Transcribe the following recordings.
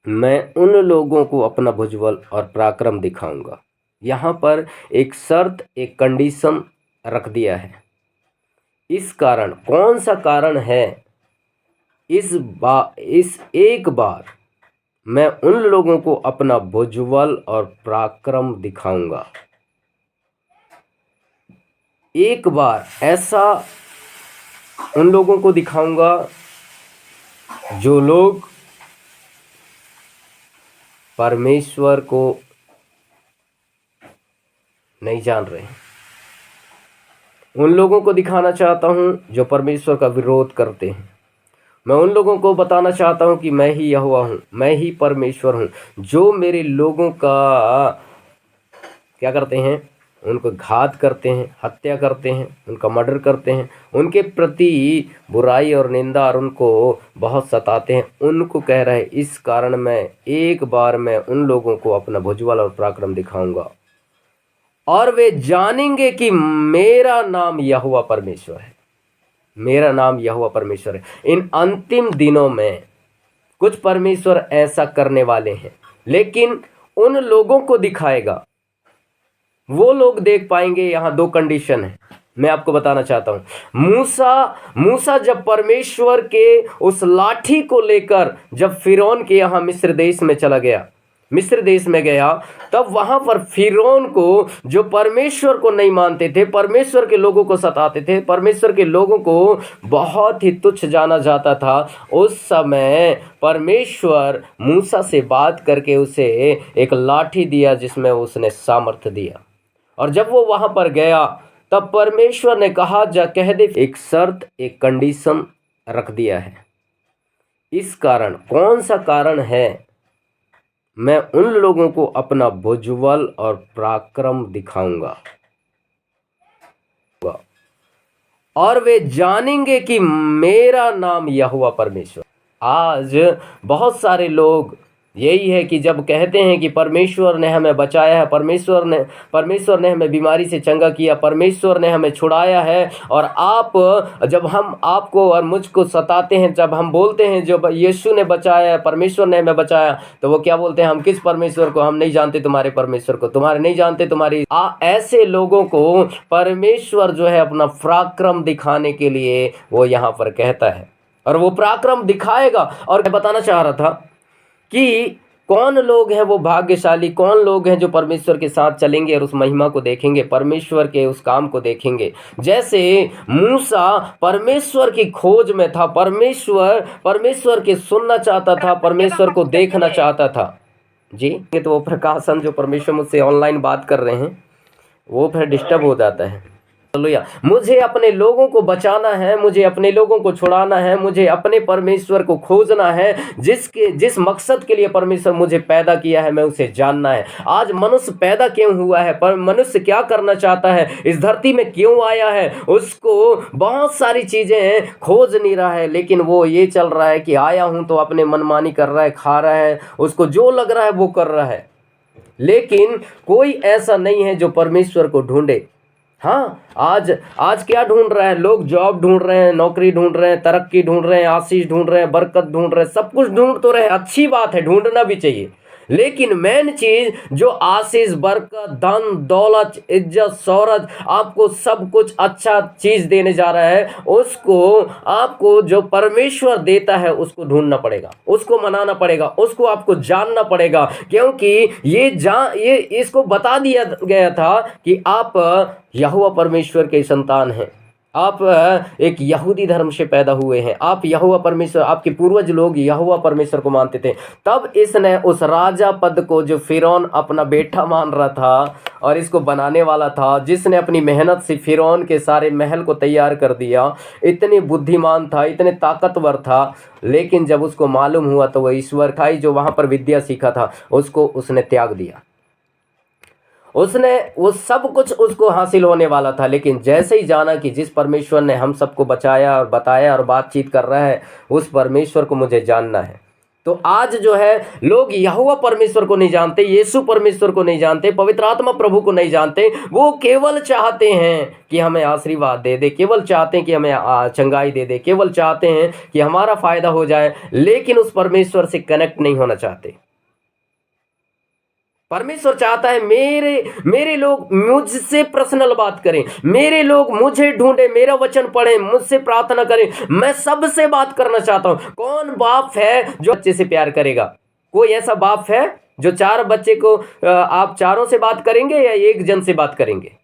मैं उन लोगों को अपना भुजबल और पराक्रम दिखाऊंगा। यहाँ पर एक शर्त, एक कंडीशन रख दिया है। इस कारण, कौन सा कारण है? इस एक बार मैं उन लोगों को अपना भुजबल और पराक्रम दिखाऊंगा। एक बार ऐसा उन लोगों को दिखाऊंगा जो लोग परमेश्वर को नहीं जान रहे हैं। उन लोगों को दिखाना चाहता हूं जो परमेश्वर का विरोध करते हैं। मैं उन लोगों को बताना चाहता हूं कि मैं ही यहोवा हूं, मैं ही परमेश्वर हूं। जो मेरे लोगों का क्या करते हैं, उनको घात करते हैं, हत्या करते हैं, उनका मर्डर करते हैं, उनके प्रति बुराई और निंदा और उनको बहुत सताते हैं, उनको कह रहे हैं इस कारण एक बार मैं उन लोगों को अपना भुजबल और पराक्रम दिखाऊंगा और वे जानेंगे कि मेरा नाम यहोवा परमेश्वर है। मेरा नाम यहोवा परमेश्वर है। इन अंतिम दिनों में कुछ परमेश्वर ऐसा करने वाले हैं, लेकिन उन लोगों को दिखाएगा, वो लोग देख पाएंगे। यहाँ दो कंडीशन है, मैं आपको बताना चाहता हूं। मूसा जब परमेश्वर के उस लाठी को लेकर जब फिरौन के यहाँ मिस्र देश में गया, तब वहां पर फिरौन को, जो परमेश्वर को नहीं मानते थे, परमेश्वर के लोगों को सताते थे, परमेश्वर के लोगों को बहुत ही तुच्छ जाना जाता था, उस समय परमेश्वर मूसा से बात करके उसे एक लाठी दिया जिसमें उसने सामर्थ्य दिया। और जब वो वहां पर गया तब परमेश्वर ने कहा, जा कह दे। एक शर्त, एक कंडीशन रख दिया है। इस कारण, कौन सा कारण है? मैं उन लोगों को अपना भुजबल और पराक्रम दिखाऊंगा और वे जानेंगे कि मेरा नाम यहोवा परमेश्वर। आज बहुत सारे लोग यही है कि जब कहते हैं कि परमेश्वर ने हमें बचाया है, परमेश्वर ने हमें बीमारी से चंगा किया, परमेश्वर ने हमें छुड़ाया है, और जब हम आपको और मुझको सताते हैं, जब हम बोलते हैं जो यीशु ने बचाया है, परमेश्वर ने हमें बचाया, तो वो क्या बोलते हैं? हम किस परमेश्वर को? हम नहीं जानते तुम्हारे परमेश्वर को, तुम्हारे नहीं जानते तुम्हारी। ऐसे लोगों को परमेश्वर जो है अपना पराक्रम दिखाने के लिए वो यहाँ पर कहता है, और वो पराक्रम दिखाएगा। और मैं बताना चाह रहा था कि कौन लोग हैं वो भाग्यशाली, कौन लोग हैं जो परमेश्वर के साथ चलेंगे और उस महिमा को देखेंगे, परमेश्वर के उस काम को देखेंगे। जैसे मूसा परमेश्वर की खोज में था, परमेश्वर के सुनना चाहता था, परमेश्वर को देखना चाहता था। जी, तो वो प्रकाशन जो परमेश्वर मुझसे ऑनलाइन बात कर रहे हैं वो फिर डिस्टर्ब हो जाता है। हालेलुया। मुझे अपने लोगों को बचाना है, मुझे अपने लोगों को छुड़ाना है, मुझे अपने परमेश्वर को खोजना है। जिस मकसद के लिए परमेश्वर मुझे पैदा किया है, मैं उसे जानना है। आज मनुष्य पैदा क्यों हुआ है, पर मनुष्य क्या करना चाहता है, इस धरती में क्यों आया है, उसको बहुत सारी चीजें खोज नहीं रहा है। लेकिन वो ये चल रहा है कि आया हूं तो अपने मनमानी कर रहा है, खा रहा है, उसको जो लग रहा है वो कर रहा है। लेकिन कोई ऐसा नहीं है जो परमेश्वर को ढूंढे। हाँ, आज क्या ढूंढ रहा है? लोग जॉब ढूंढ रहे हैं, नौकरी ढूंढ रहे हैं, तरक्की ढूंढ रहे हैं, आशीष ढूंढ रहे हैं, बरकत ढूंढ रहे हैं, सब कुछ ढूंढ तो रहे हैं, अच्छी बात है, ढूंढना भी चाहिए। लेकिन मेन चीज जो आशीष, बरकत, धन दौलत, इज्जत, शौहरत, आपको सब कुछ अच्छा चीज देने जा रहा है, उसको आपको जो परमेश्वर देता है उसको ढूंढना पड़ेगा, उसको मनाना पड़ेगा, उसको आपको जानना पड़ेगा। क्योंकि ये इसको बता दिया गया था कि आप यहोवा परमेश्वर के संतान हैं, आप एक यहूदी धर्म से पैदा हुए हैं, आप यहोवा परमेश्वर, आपके पूर्वज लोग यहोवा परमेश्वर को मानते थे। तब इसने उस राजा पद को, जो फिरौन अपना बेटा मान रहा था और इसको बनाने वाला था, जिसने अपनी मेहनत से फिरौन के सारे महल को तैयार कर दिया, इतने बुद्धिमान था, इतने ताकतवर था, लेकिन जब उसको मालूम हुआ तो वह ईश्वर का ही जो वहाँ पर विद्या सीखा था उसको उसने त्याग दिया। उसने वो सब कुछ उसको हासिल होने वाला था, लेकिन जैसे ही जाना कि जिस परमेश्वर ने हम सबको बचाया और बताया और बातचीत कर रहा है, उस परमेश्वर को मुझे जानना है, तो आज जो है लोग यहोवा परमेश्वर को नहीं जानते, यीशु परमेश्वर को नहीं जानते, पवित्र आत्मा प्रभु को नहीं जानते। वो केवल चाहते हैं कि हमें आशीर्वाद दे दे, केवल चाहते हैं कि हमें चंगाई दे दे, केवल चाहते हैं कि हमारा फायदा हो जाए, लेकिन उस परमेश्वर से कनेक्ट नहीं होना चाहते। परमेश्वर चाहता है मेरे लोग मुझसे पर्सनल बात करें, मेरे लोग मुझे ढूंढे, मेरा वचन पढ़ें, मुझसे प्रार्थना करें। मैं सबसे बात करना चाहता हूं। कौन बाप है जो बच्चे से प्यार करेगा? कोई ऐसा बाप है जो 4 बच्चे को आप चारों से बात करेंगे या एक जन से बात करेंगे?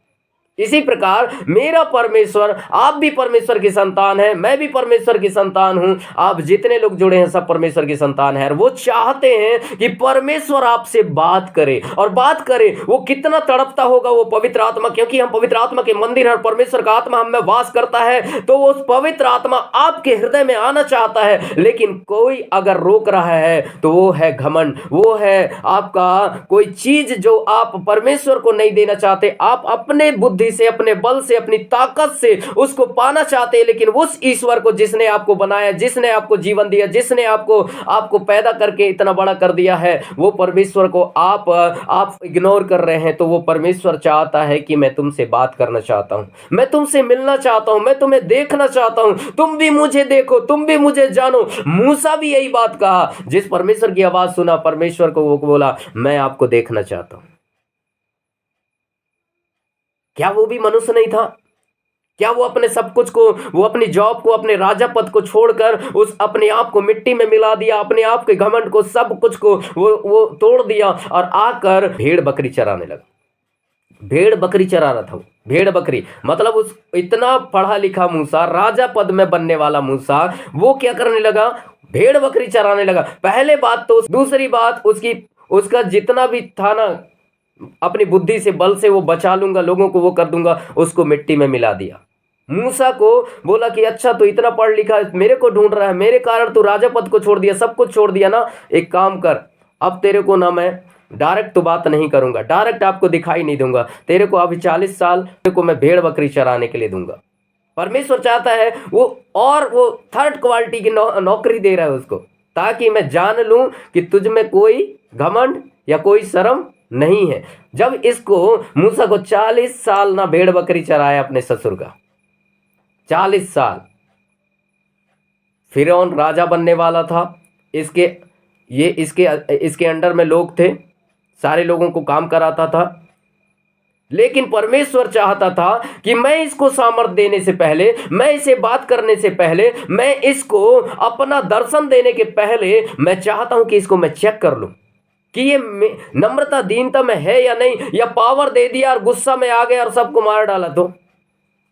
इसी प्रकार मेरा परमेश्वर, आप भी परमेश्वर की संतान है, मैं भी परमेश्वर की संतान हूं, आप जितने लोग जुड़े हैं सब परमेश्वर की संतान है। और वो चाहते हैं कि परमेश्वर आपसे बात करे, और बात करे। वो कितना तड़पता होगा वो पवित्र आत्मा, क्योंकि हम पवित्र आत्मा के मंदिर हैं और परमेश्वर का आत्मा हम में वास करता है। तो वो पवित्र आत्मा आपके हृदय में आना चाहता है, लेकिन कोई अगर रोक रहा है तो वो है घमंड, वो है आपका कोई चीज जो आप परमेश्वर को नहीं देना चाहते। आप अपने बुद्धि से, अपने बल से, अपनी ताकत से उसको पाना चाहते हैं, लेकिन उस ईश्वर को जिसने आपको बनाया, जिसने आपको जीवन दिया, जिसने आपको पैदा करके इतना बड़ा कर दिया है, वो परमेश्वर को आप इग्नोर कर रहे हैं। तो वो परमेश्वर चाहता है कि मैं तुमसे बात करना चाहता हूं, मैं तुमसे मिलना चाहता हूं, मैं तुम्हें देखना चाहता हूं, तुम भी मुझे देखो, तुम भी मुझे जानो। मूसा भी यही बात कहा, जिस परमेश्वर की आवाज सुना, परमेश्वर को वो बोला मैं आपको देखना चाहता हूं। क्या वो भी मनुष्य नहीं था? क्या वो अपने सब कुछ को, वो अपनी जॉब को, अपने राजा पद को छोड़कर उस अपने आप को मिट्टी में मिला दिया, अपने आप के घमंड को, सब कुछ को वो तोड़ दिया और आकर भेड़ बकरी चराने लगा। भेड़ बकरी चरा रहा था वो, भेड़ बकरी मतलब उस इतना पढ़ा लिखा मूसा, राजा पद में बनने वाला मूसा, वो क्या करने लगा? भेड़ बकरी चराने लगा। पहले बात तो, दूसरी बात उसका जितना भी था ना, अपनी बुद्धि से, बल से वो बचा लूंगा, लोगों को वो कर दूंगा, उसको मिट्टी में मिला दिया। मूसा को बोला कि अच्छा तो इतना पढ़ लिखा, मेरे को ढूंढ रहा है, मेरे कारण तू राजा पद को छोड़ दिया, सब कुछ छोड़ दिया ना, एक काम कर, अब तेरे को ना मैं डायरेक्ट तो बात नहीं करूंगा, डायरेक्ट आपको दिखाई नहीं दूंगा, तेरे को अभी 40 साल तेरे को मैं भेड़ बकरी चराने के लिए दूंगा। परमेश्वर चाहता है वो थर्ड क्वालिटी की नौकरी दे रहा है उसको, ताकि मैं जान लूं कि तुझ में कोई घमंड या कोई शर्म नहीं है। जब इसको मूसा को 40 साल ना भेड़ बकरी चराया अपने ससुर का, 40 साल, फिरौन राजा बनने वाला था, इसके अंडर में लोग थे, सारे लोगों को काम कराता था। लेकिन परमेश्वर चाहता था कि मैं इसको सामर्थ देने से पहले, मैं इसे बात करने से पहले, मैं इसको अपना दर्शन देने के पहले, मैं चाहता हूं कि इसको मैं चेक कर लूं कि ये नम्रता दीनता में है या नहीं, या पावर दे दिया और गुस्सा में आ गया और सबको मार डाला। तो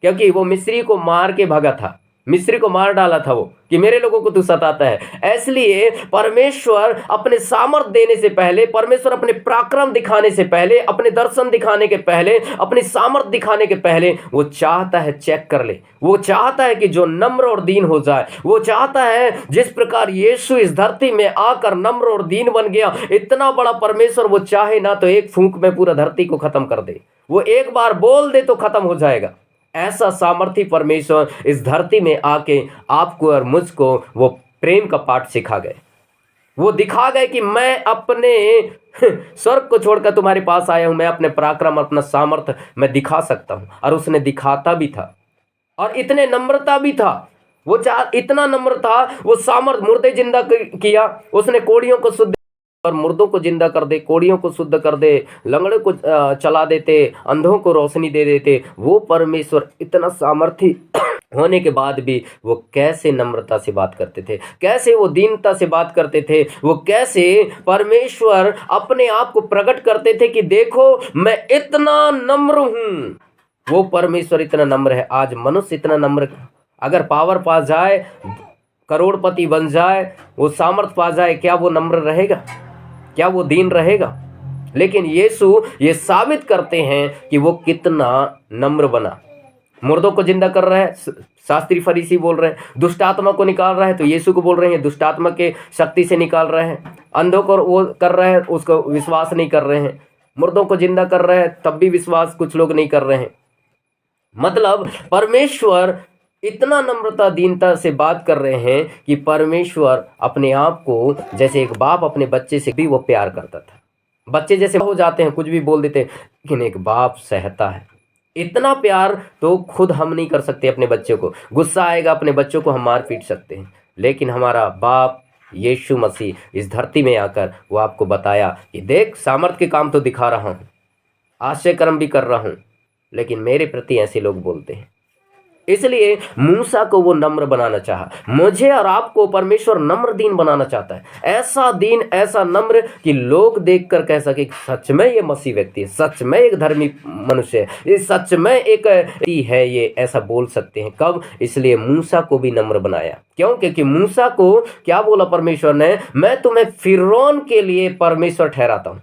क्योंकि वो मिस्री को मार के भागा था, मिस्री को मार डाला था वो, कि मेरे लोगों को तू सताता है। इसलिए परमेश्वर अपने सामर्थ देने से पहले, परमेश्वर अपने पराक्रम दिखाने से पहले, अपने दर्शन दिखाने के पहले, अपनी सामर्थ दिखाने के पहले, वो चाहता है चेक कर ले। वो चाहता है कि जो नम्र और दीन हो जाए। वो चाहता है जिस प्रकार यीशु इस धरती में आकर नम्र और दीन बन गया, इतना बड़ा परमेश्वर वो चाहे ना तो एक फूंक में पूरा धरती को खत्म कर दे, वो एक बार बोल दे तो खत्म हो जाएगा। ऐसा सामर्थी परमेश्वर इस धरती में आके आपको और मुझको वो प्रेम का पाठ सिखा गए। वो दिखा गए कि मैं अपने स्वर्ग को छोड़कर तुम्हारे पास आया हूं, मैं अपने पराक्रम, अपना सामर्थ्य मैं दिखा सकता हूं। और उसने दिखाता भी था, और इतने नम्रता भी था। वो इतना नम्र था, वो सामर्थ, मुर्दे जिंदा किया उसने, कोड़ियों को शुद्ध और मुर्दों को जिंदा कर दे, कोड़ियों को शुद्ध कर दे, लंगड़े को चला देते, अंधों को रोशनी दे देते। वो परमेश्वर इतना सामर्थी होने के बाद भी वो कैसे नम्रता से बात करते थे, कैसे वो दीनता से बात करते थे, वो कैसे परमेश्वर अपने आप को प्रकट करते थे कि देखो मैं इतना नम्र हूं। वो परमेश्वर इतना नम्र है। आज मनुष्य इतना नम्र, अगर पावर पा जाए, करोड़पति बन जाए, वो सामर्थ पा जाए, क्या वो नम्र रहेगा? क्या वो दीन रहेगा? लेकिन यीशु ये साबित करते हैं कि वो कितना नम्र बना। मुर्दों को जिंदा कर रहा है, शास्त्री फरीसी बोल रहे हैं। दुष्ट आत्मा को निकाल रहा है तो यीशु को बोल रहे हैं दुष्ट आत्मा के शक्ति से निकाल रहे हैं। अंधों को वो कर रहे हैं, उसको विश्वास नहीं कर रहे हैं। मुर्दों को जिंदा कर रहे हैं, तब भी विश्वास कुछ लोग नहीं कर रहे हैं। मतलब परमेश्वर इतना नम्रता दीनता से बात कर रहे हैं कि परमेश्वर अपने आप को, जैसे एक बाप अपने बच्चे से भी वो प्यार करता था। बच्चे जैसे हो जाते हैं, कुछ भी बोल देते हैं, लेकिन एक बाप सहता है। इतना प्यार तो खुद हम नहीं कर सकते अपने बच्चों को। गुस्सा आएगा अपने बच्चों को हम मार पीट सकते हैं, लेकिन हमारा बाप यीशु मसीह इस धरती में आकर वो आपको बताया कि देख, सामर्थ के काम तो दिखा रहा हूँ, आश्चर्य कर्म भी कर रहा हूँ, लेकिन मेरे प्रति ऐसे लोग बोलते हैं। इसलिए मूसा को वो नम्र बनाना चाहा। मुझे और आपको परमेश्वर नम्र दीन बनाना चाहता है। ऐसा दीन, ऐसा नम्र कि लोग देखकर कह सके कि सच में ये मसीह व्यक्ति है, सच में एक धर्मी मनुष्य है, ये सच में एक है, ये ऐसा बोल सकते हैं। कब? इसलिए मूसा को भी नम्र बनाया। क्यों? क्योंकि मूसा को क्या बोला परमेश्वर ने? मैं तुम्हें फिरौन के लिए परमेश्वर ठहराता हूँ।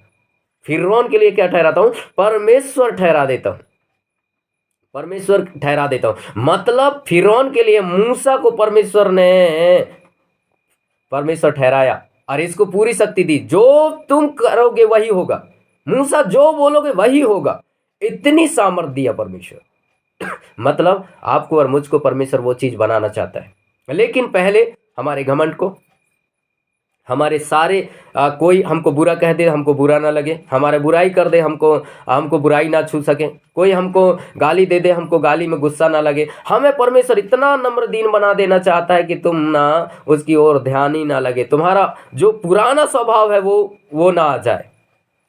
फिरौन के लिए क्या ठहराता हूँ? परमेश्वर ठहरा देता हूँ, परमेश्वर ठहरा देता हूं। मतलब फिरौन के लिए मूसा को परमेश्वर ठहराया और इसको पूरी शक्ति दी। जो तुम करोगे वही होगा, मूसा जो बोलोगे वही होगा। इतनी सामर्थ दिया परमेश्वर। मतलब आपको और मुझको परमेश्वर वो चीज बनाना चाहता है, लेकिन पहले हमारे घमंड को, हमारे सारे कोई हमको बुरा कह दे, हमको बुरा ना लगे, हमारे बुराई कर दे, हमको बुराई ना छू सके, कोई हमको गाली दे दे, हमको गाली में गुस्सा ना लगे। हमें परमेश्वर इतना नम्र दीन बना देना चाहता है कि तुम ना उसकी ओर ध्यान ही ना लगे, तुम्हारा जो पुराना स्वभाव है वो ना आ जाए।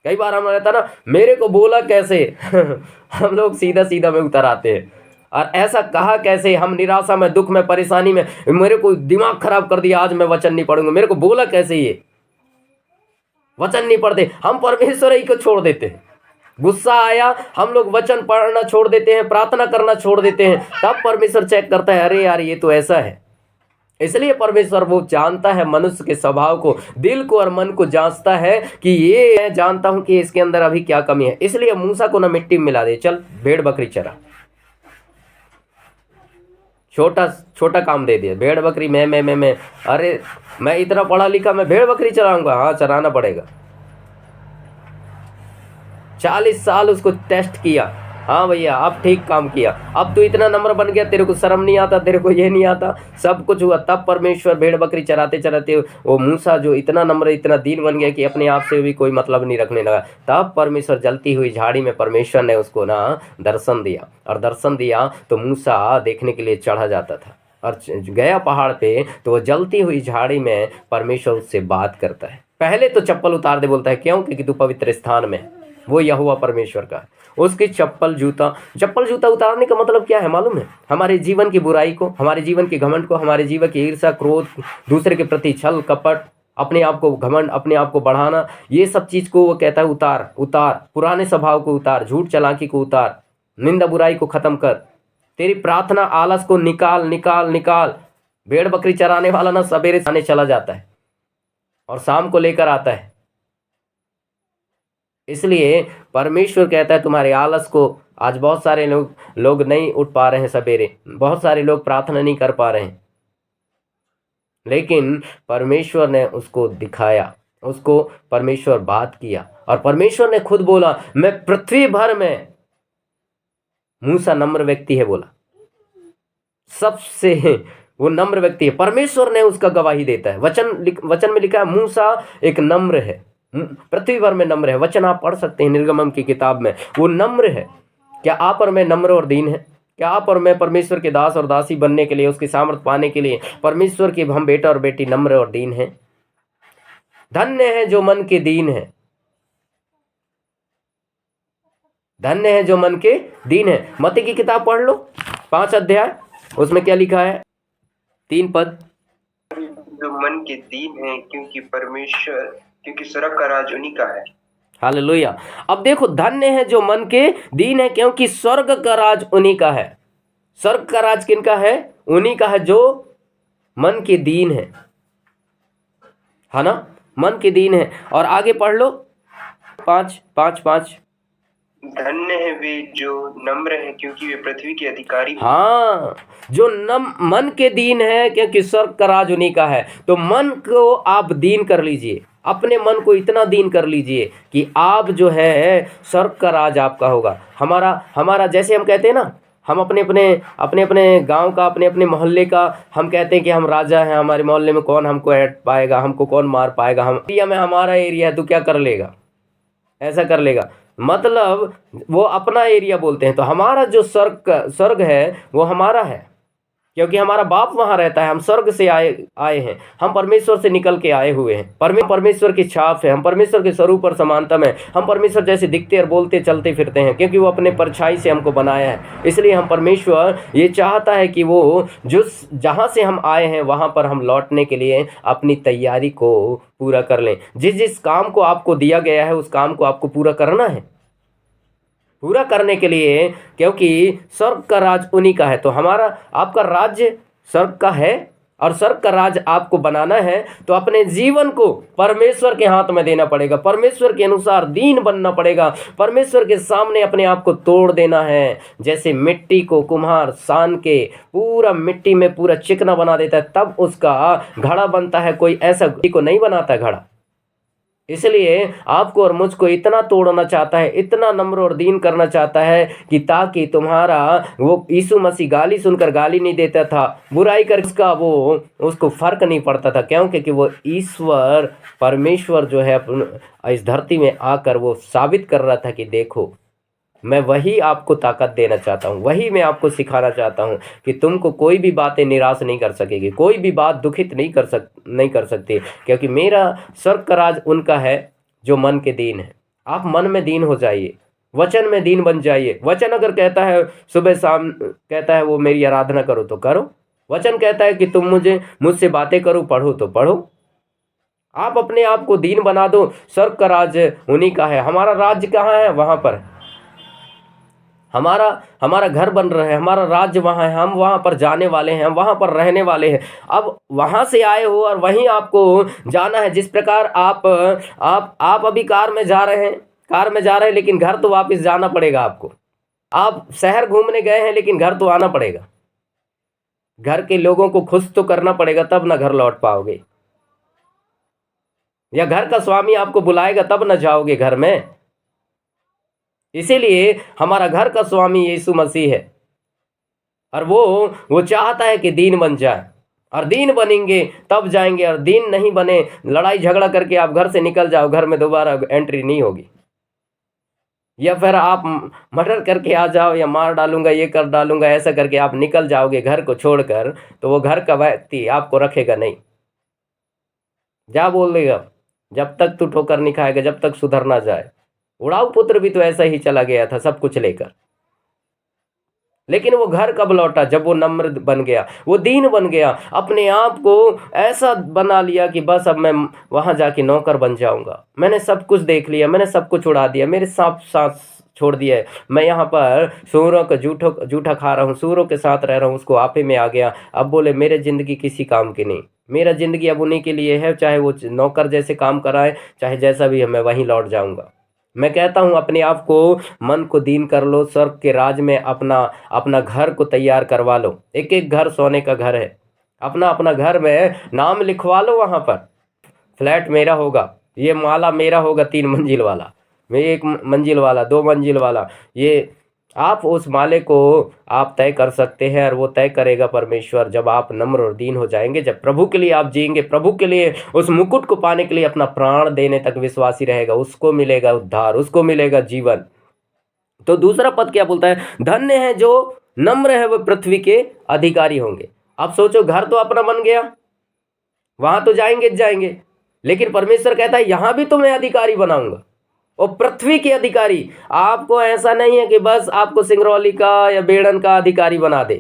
कई बार हमें रहता ना, मेरे को बोला कैसे हम लोग सीधा सीधा में उतर आते हैं, और ऐसा कहा कैसे, हम निराशा में, दुख में, परेशानी में, मेरे को दिमाग खराब कर दिया, आज मैं वचन नहीं पढ़ूंगा, मेरे को बोला कैसे, ये वचन नहीं पढ़ते। हम परमेश्वर ही को छोड़ देते हैं। गुस्सा आया, हम लोग वचन पढ़ना छोड़ देते हैं, प्रार्थना करना छोड़ देते हैं। तब परमेश्वर चेक करता है, अरे यार ये तो ऐसा है। इसलिए परमेश्वर वो जानता है मनुष्य के स्वभाव को, दिल को और मन को जांचता है कि ये मैं जानता हूं कि इसके अंदर अभी क्या कमी है। इसलिए मूसा को ना मिट्टी में मिला दे, चल भेड़ बकरी चरा। छोटा छोटा काम दे दिया, भेड़ बकरी मैं अरे मैं इतना पढ़ा लिखा, मैं भेड़ बकरी चराऊंगा? हाँ, चराना पड़ेगा। 40 साल उसको टेस्ट किया, हाँ भैया अब ठीक काम किया, अब तू इतना नम्र बन गया, तेरे को शर्म नहीं आता, तेरे को ये नहीं आता, सब कुछ हुआ। तब परमेश्वर भेड़ बकरी चराते चराते वो मूसा जो इतना नम्र, इतना दीन बन गया कि अपने आप से भी कोई मतलब नहीं रखने लगा। तब परमेश्वर जलती हुई झाड़ी में परमेश्वर ने उसको ना दर्शन दिया, और दर्शन दिया तो मूसा देखने के लिए चढ़ा जाता था, और गया पहाड़ पे तो वो जलती हुई झाड़ी में परमेश्वर उससे बात करता है। पहले तो चप्पल उतार दे बोलता है, क्यों? क्योंकि तू पवित्र स्थान में, वो यहोवा परमेश्वर का। उसकी चप्पल जूता उतारने का मतलब क्या है मालूम है? हमारे जीवन की बुराई को, हमारे जीवन के घमंड को, हमारे जीवन की ईर्ष्या, क्रोध, दूसरे के प्रति छल कपट, अपने आप को घमंड, अपने आप को बढ़ाना, ये सब चीज को वो कहता है उतार, पुराने स्वभाव को उतार, झूठ चालाकी को उतार, निंदा बुराई को खत्म कर, तेरी प्रार्थना आलस को निकाल। भेड़ बकरी चराने वाला ना सवेरे आने चला जाता है और शाम को लेकर आता है। इसलिए परमेश्वर कहता है तुम्हारे आलस को, आज बहुत सारे लोग नहीं उठ पा रहे हैं सवेरे, बहुत सारे लोग प्रार्थना नहीं कर पा रहे हैं, लेकिन परमेश्वर ने उसको दिखाया, उसको परमेश्वर बात किया, और परमेश्वर ने खुद बोला, मैं पृथ्वी भर में, मूसा नम्र व्यक्ति है बोला, सबसे वो नम्र व्यक्ति है। परमेश्वर ने उसका गवाही देता है। वचन में लिखा है मूसा एक नम्र है, पृथ्वी भर में नम्र है। वचन आप पढ़ सकते हैं निर्गमन की किताब में, वो नम्र है। क्या आप और मैं नम्र और दीन है? क्या आप और मैं परमेश्वर के दास और दासी बनने के लिए, उसकी सामर्थ पाने के लिए, परमेश्वर के हम बेटा और बेटी नम्र और दीन है? धन्य है जो मन के दीन है, धन्य है जो मन के दीन है। मत्ती की किताब पढ़ लो, 5 अध्याय, उसमें क्या लिखा है? 3 पद, जो मन के दीन है क्योंकि स्वर्ग का राज उन्हीं का है। हालेलुया। अब देखो, धन्य है जो मन के दीन है क्योंकि स्वर्ग का राज उन्हीं का है। स्वर्ग का राज किनका है? उन्हीं का है जो मन के दीन है ना, मन के दीन है। और आगे पढ़ लो 5। धन्य है वे जो नम्र है क्योंकि वे पृथ्वी के अधिकारी। हाँ, जो मन के दीन है क्योंकि स्वर्ग का राज उन्हीं का है। तो मन को आप दीन कर लीजिए, अपने मन को इतना दीन कर लीजिए कि आप जो है स्वर्ग का राज आपका होगा। हमारा जैसे हम कहते हैं ना, हम अपने अपने गांव का, अपने अपने मोहल्ले का हम कहते हैं कि हम राजा हैं, हमारे मोहल्ले में कौन हमको हट पाएगा, हमको कौन मार पाएगा, हम एरिया में हमारा एरिया है, तू क्या कर लेगा, ऐसा कर लेगा। मतलब वो अपना एरिया बोलते हैं। तो हमारा जो स्वर्ग है वो हमारा है, क्योंकि हमारा बाप वहाँ रहता है। हम स्वर्ग से आए हैं, हम परमेश्वर से निकल के आए हुए हैं। परमेश्वर की छाप है, हम परमेश्वर के स्वरूप और समानता में हम परमेश्वर जैसे दिखते और बोलते चलते फिरते हैं, क्योंकि वो अपने परछाई से हमको बनाया है। इसलिए हम परमेश्वर ये चाहता है कि वो जो जहाँ से हम आए हैं वहाँ पर हम लौटने के लिए अपनी तैयारी को पूरा कर लें। जिस जिस काम को आपको दिया गया है उस काम को आपको पूरा करना है, पूरा करने के लिए, क्योंकि स्वर्ग का राज उन्हीं का है। तो हमारा आपका राज्य स्वर्ग का है और स्वर्ग का राज आपको बनाना है, तो अपने जीवन को परमेश्वर के हाथ में देना पड़ेगा, परमेश्वर के अनुसार दीन बनना पड़ेगा, परमेश्वर के सामने अपने आप को तोड़ देना है। जैसे मिट्टी को कुम्हार सान के पूरा मिट्टी में पूरा चिकना बना देता है, तब उसका घड़ा बनता है। कोई ऐसा को नहीं बनाता घड़ा। इसलिए आपको और मुझको इतना तोड़ना चाहता है, इतना नम्र और दीन करना चाहता है कि ताकि तुम्हारा वो यीशु मसीह गाली सुनकर गाली नहीं देता था, बुराई कर उसका वो उसको फर्क नहीं पड़ता था। क्यों? क्योंकि वो ईश्वर परमेश्वर जो है इस धरती में आकर वो साबित कर रहा था कि देखो मैं वही आपको ताकत देना चाहता हूँ, वही मैं आपको सिखाना चाहता हूँ कि तुमको कोई भी बातें निराश नहीं कर सकेगी, कोई भी बात दुखित नहीं कर सकती, क्योंकि मेरा स्वर्ग का राज उनका है जो मन के दीन है। आप मन में दीन हो जाइए, वचन में दीन बन जाइए। वचन अगर कहता है सुबह शाम कहता है वो मेरी आराधना करो तो करो, वचन कहता है कि तुम मुझसे बातें करो, पढ़ो तो पढ़ो। आप अपने आप को दीन बना दो। स्वर्ग का राज उन्हीं का है। हमारा राज्य कहाँ है? वहाँ पर हमारा घर बन रहा है, हमारा राज्य वहाँ है, हम वहाँ पर जाने वाले हैं, हम वहाँ पर रहने वाले हैं। अब वहाँ से आए हो और वहीं आपको जाना है। जिस प्रकार आप अभी कार में जा रहे हैं, लेकिन घर तो वापस जाना पड़ेगा आपको। आप शहर घूमने गए हैं लेकिन घर तो आना पड़ेगा, घर के लोगों को खुश तो करना पड़ेगा, तब ना घर लौट पाओगे। या घर का स्वामी आपको बुलाएगा तब ना जाओगे घर में। इसीलिए हमारा घर का स्वामी यीशु मसीह है और वो चाहता है कि दीन बन जाए, और दीन बनेंगे तब जाएंगे, और दीन नहीं बने लड़ाई झगड़ा करके आप घर से निकल जाओ, घर में दोबारा एंट्री नहीं होगी। या फिर आप मर्डर करके आ जाओ, या मार डालूंगा, ये कर डालूंगा, ऐसा करके आप निकल जाओगे घर को छोड़कर, तो वो घर का व्यक्ति आपको रखेगा नहीं। जा बोल देगा जब तक तू ठोकर नहीं खाएगा, जब तक सुधर ना जाए। उड़ाऊ पुत्र भी तो ऐसा ही चला गया था सब कुछ लेकर, लेकिन वो घर कब लौटा? जब वो नम्र बन गया, वो दीन बन गया, अपने आप को ऐसा बना लिया कि बस अब मैं वहां जाके नौकर बन जाऊंगा। मैंने सब कुछ देख लिया, मैंने सब कुछ उड़ा दिया, मेरे साथ छोड़ दिया है, मैं यहाँ पर सूरों का जूठा खा रहा हूँ, सूरों के साथ रह रहा हूँ, उसको आपे में आ गया। अब बोले मेरे जिंदगी किसी काम की नहीं, मेरा जिंदगी अब उन्हीं के लिए है, चाहे वो नौकर जैसे काम कराए, चाहे जैसा भी है, मैं वहीं लौट जाऊंगा। मैं कहता हूँ अपने आप को मन को दीन कर लो, स्वर्ग के राज में अपना घर को तैयार करवा लो। एक एक घर सोने का घर है, अपना घर में नाम लिखवा लो। वहाँ पर फ्लैट मेरा होगा, ये माला मेरा होगा, 3 मंजिल वाला, मैं 1 मंजिल वाला, 2 मंजिल वाला, ये आप उस माले को आप तय कर सकते हैं, और वो तय करेगा परमेश्वर जब आप नम्र और दीन हो जाएंगे, जब प्रभु के लिए आप जिएंगे, प्रभु के लिए उस मुकुट को पाने के लिए अपना प्राण देने तक विश्वासी रहेगा, उसको मिलेगा उद्धार, उसको मिलेगा जीवन। तो दूसरा पद क्या बोलता है? धन्य है जो नम्र है, वो पृथ्वी के अधिकारी होंगे। अब सोचो, घर तो अपना बन गया, वहां तो जाएंगे, लेकिन परमेश्वर कहता है यहां भी तो मैं अधिकारी बनाऊंगा, और पृथ्वी के अधिकारी। आपको ऐसा नहीं है कि बस आपको सिंगरौली का या बेड़न का अधिकारी बना दे,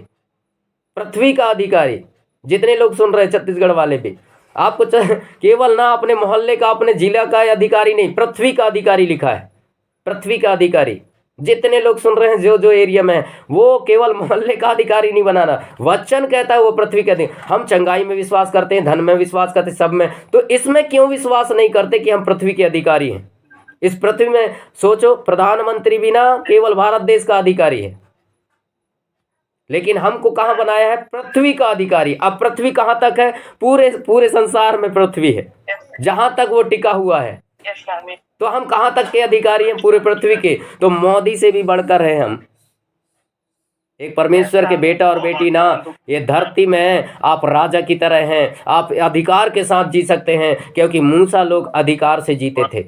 पृथ्वी का अधिकारी। जितने लोग सुन रहे हैं छत्तीसगढ़ वाले भी, आपको केवल ना अपने मोहल्ले का, अपने जिला का अधिकारी नहीं, पृथ्वी का अधिकारी लिखा है, पृथ्वी का अधिकारी। जितने लोग सुन रहे हैं जो एरिया में है, वो केवल मोहल्ले का अधिकारी नहीं बनाना। वचन कहता है वो पृथ्वी का अधिकारी। हम चंगाई में विश्वास करते हैं, धन में विश्वास करते हैं, सब में, तो इसमें क्यों विश्वास नहीं करते कि हम पृथ्वी के अधिकारी हैं? इस पृथ्वी में सोचो, प्रधानमंत्री भी ना केवल भारत देश का अधिकारी है, लेकिन हमको कहां बनाया है? पृथ्वी का अधिकारी। अब पृथ्वी कहां तक है? पूरे संसार में पृथ्वी है, जहां तक वो टिका हुआ है। तो हम कहां तक के अधिकारी हैं? पूरे पृथ्वी के। तो मोदी से भी बढ़कर हैं हम। एक परमेश्वर के बेटा और बेटी ना, ये धरती में आप राजा की तरह हैं, आप अधिकार के साथ जी सकते हैं, क्योंकि मूसा लोग अधिकार से जीते थे।